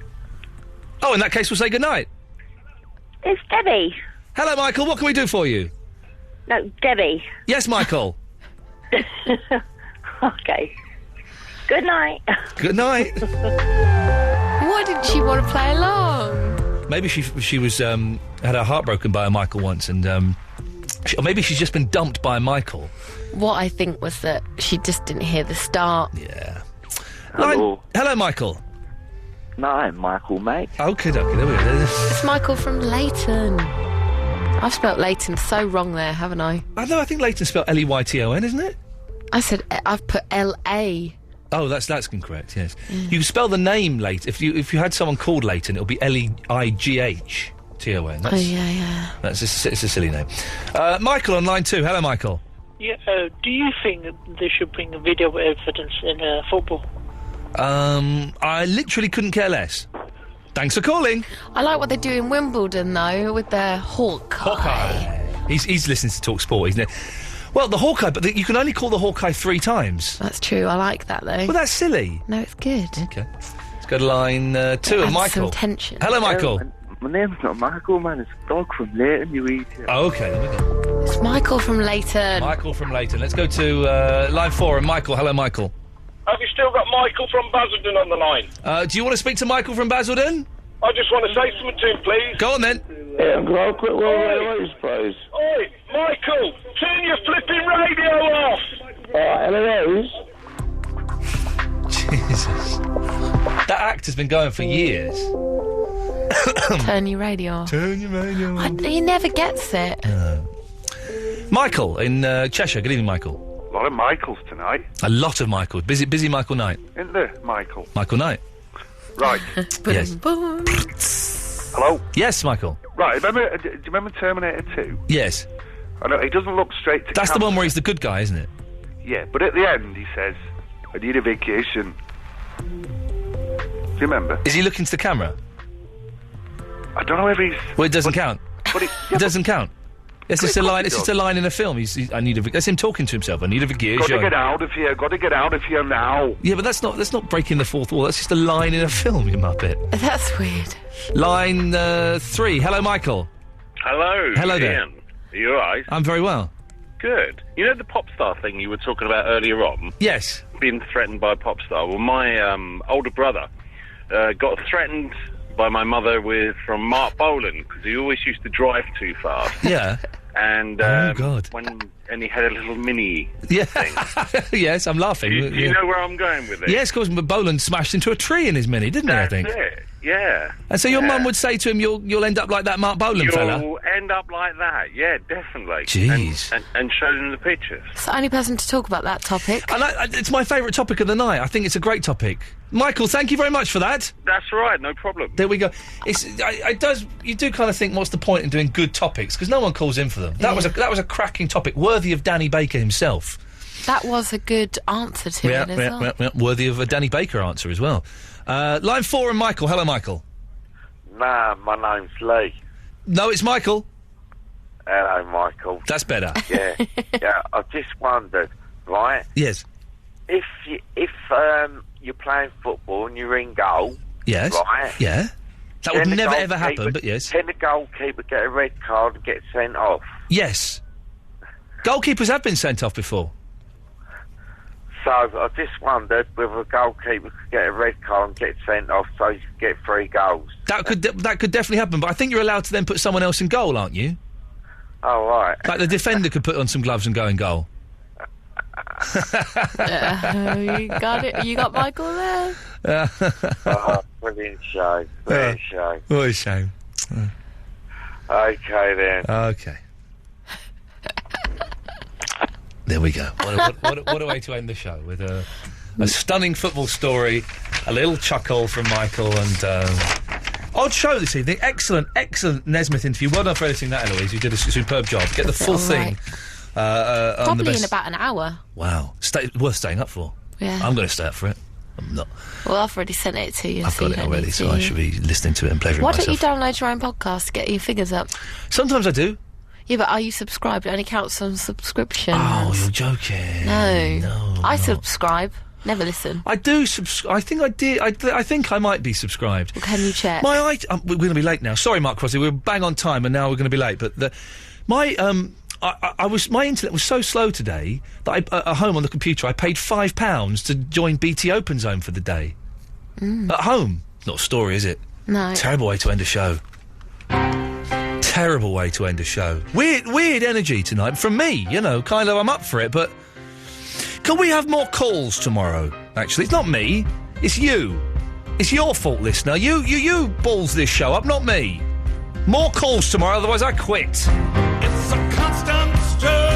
Oh, in that case, we'll say goodnight.
It's Debbie.
Hello, Michael, what can we do for you?
No, Debbie.
Yes, Michael.
Okay. Good night.
Good night.
Why didn't she want to play along?
Maybe she was had her heart broken by a Michael once, and or maybe she's just been dumped by a Michael.
What I think was that she just didn't hear the start.
Yeah.
Hello.
Hello, Michael.
No, I'm Michael, mate.
Okay, there we go.
It's Michael from Leighton. I've spelt Leighton so wrong there, haven't I?
I know. I think Leighton's spelled Leyton, isn't it?
I said I've put L-A.
Oh, that's incorrect. Yes, you spell the name Leighton. If you had someone called Leighton, it'll be Leighton.
Oh yeah.
It's a silly name. Michael on line 2. Hello, Michael.
Yeah, do you think they should bring video evidence in football?
I literally couldn't care less. Thanks for calling.
I like what they do in Wimbledon, though, with their Hawkeye.
He's listening to Talk Sport, isn't it? Well, the Hawkeye, but you can only call the Hawkeye 3 times.
That's true, I like that, though.
Well, that's silly.
No, it's good.
Okay. Let's go to line 2 of Michael.
Some tension.
Hello, Michael.
My name's not Michael, man. It's Dog from Leighton, you idiot.
Oh, okay, there we go.
It's Michael from Leighton.
Michael from Leighton. Let's go to line 4 and Michael. Hello, Michael.
Have you still got Michael from Basildon on the line?
Do you want to speak to Michael from Basildon?
I just want to say something to him, please.
Go on, then.
Yeah, I'm going to quit railways, please.
Oi, Michael, turn your flipping radio off!
Hello.
Jesus. That act has been going for years.
Turn your radio off.
Turn your radio off.
He never gets it.
Michael in Cheshire. Good evening, Michael.
A lot of Michaels tonight.
A lot of Michaels. Busy Michael night.
Isn't there, Michael?
Michael night.
Right.
Yes.
Hello?
Yes, Michael.
Right, do you remember Terminator 2?
Yes.
I know, he doesn't look straight to
That's
camera.
the one where he's the good guy, isn't it?
Yeah, but at the end he says, I need a vacation. Do you remember?
Is he looking to the camera?
I don't know if he's...
Well, it doesn't count.
But it
doesn't count. It's just a line. It's just a line in a film. I need a. That's him talking to himself. I need a vacation.
Got to get out of here. Got to get out of here now.
Yeah, but that's not breaking the fourth wall. That's just a line in a film, you muppet.
That's weird.
Line 3. Hello, Michael.
Hello.
Hello there.
Ian. Are you alright?
I'm very well.
Good. You know the pop star thing you were talking about earlier on?
Yes.
Being threatened by a pop star. Well, my older brother got threatened by my mother from Mark Bolan, because he always used to drive too fast.
Yeah.
And
oh God!
And he had a little mini thing.
Yes, I'm laughing.
Do you know where I'm going with it?
Yes, of course. Bolan smashed into a tree in his mini, didn't he? I think.
That's it. Yeah.
And so your mum would say to him, "You'll end up like that Mark Bolan fella."
You'll end up like that. Yeah, definitely.
Jeez.
And showed him the pictures.
It's the only person to talk about that topic.
And it's my favourite topic of the night. I think it's a great topic. Michael, thank you very much for that.
That's right, no problem.
There we go. You do kind of think, what's the point in doing good topics? Because no one calls in for them. That was a cracking topic, worthy of Danny Baker himself.
That was a good answer to it as well.
Yeah, worthy of a Danny Baker answer as well. Line 4 and Michael. Hello, Michael.
Nah, my name's Lee.
No, it's Michael.
Hello, Michael.
That's better.
Yeah, I just wondered, right?
Yes.
If you're playing football and you're in goal,
yes,
right?
Yeah. That would never ever happen, but yes.
Can the goalkeeper get a red card and get sent off?
Yes. Goalkeepers have been sent off before.
So I just wondered whether a goalkeeper could get a red card and get sent off so he could get 3 goals.
That could definitely happen, but I think you're allowed to then put someone else in goal, aren't you?
Oh, right.
Like the defender could put on some gloves and go in goal.
You got it. You got Michael there.
brilliant show. Brilliant show.
What a shame.
Okay, then.
Okay. There we go. What a way to end the show, with a stunning football story, a little chuckle from Michael, and odd show this evening. Excellent Nesmith interview. Well done for editing that, Eloise. You did a superb job. Get the full thing. On
Probably
the best...
in about an hour.
Wow. Worth staying up for.
Yeah.
I'm going to stay up for it. I'm not.
Well, I've already sent it to you.
I've got it already, so I should be listening to it and pleasuring myself.
Why don't you download your own podcast to get your figures up?
Sometimes I do.
Yeah, but are you subscribed? It only counts on subscription.
Oh, you're joking.
No. I subscribe. Never listen.
I do subscribe. I think I did. I think I might be subscribed.
Well, can you check?
We're going to be late now. Sorry, Mark Crossley. We're bang on time, and now we're going to be late. But my internet was so slow today that at home on the computer I paid £5 to join BT Open Zone for the day. At home. Not a story, is it?
No.
Terrible way to end a show. Terrible way to end a show. Weird energy tonight from me. You know, kind of. I'm up for it, but. Can we have more calls tomorrow? Actually, it's not me. It's you. It's your fault, listener. You balls this show up, not me. More calls tomorrow, otherwise I quit.
It's a constant struggle.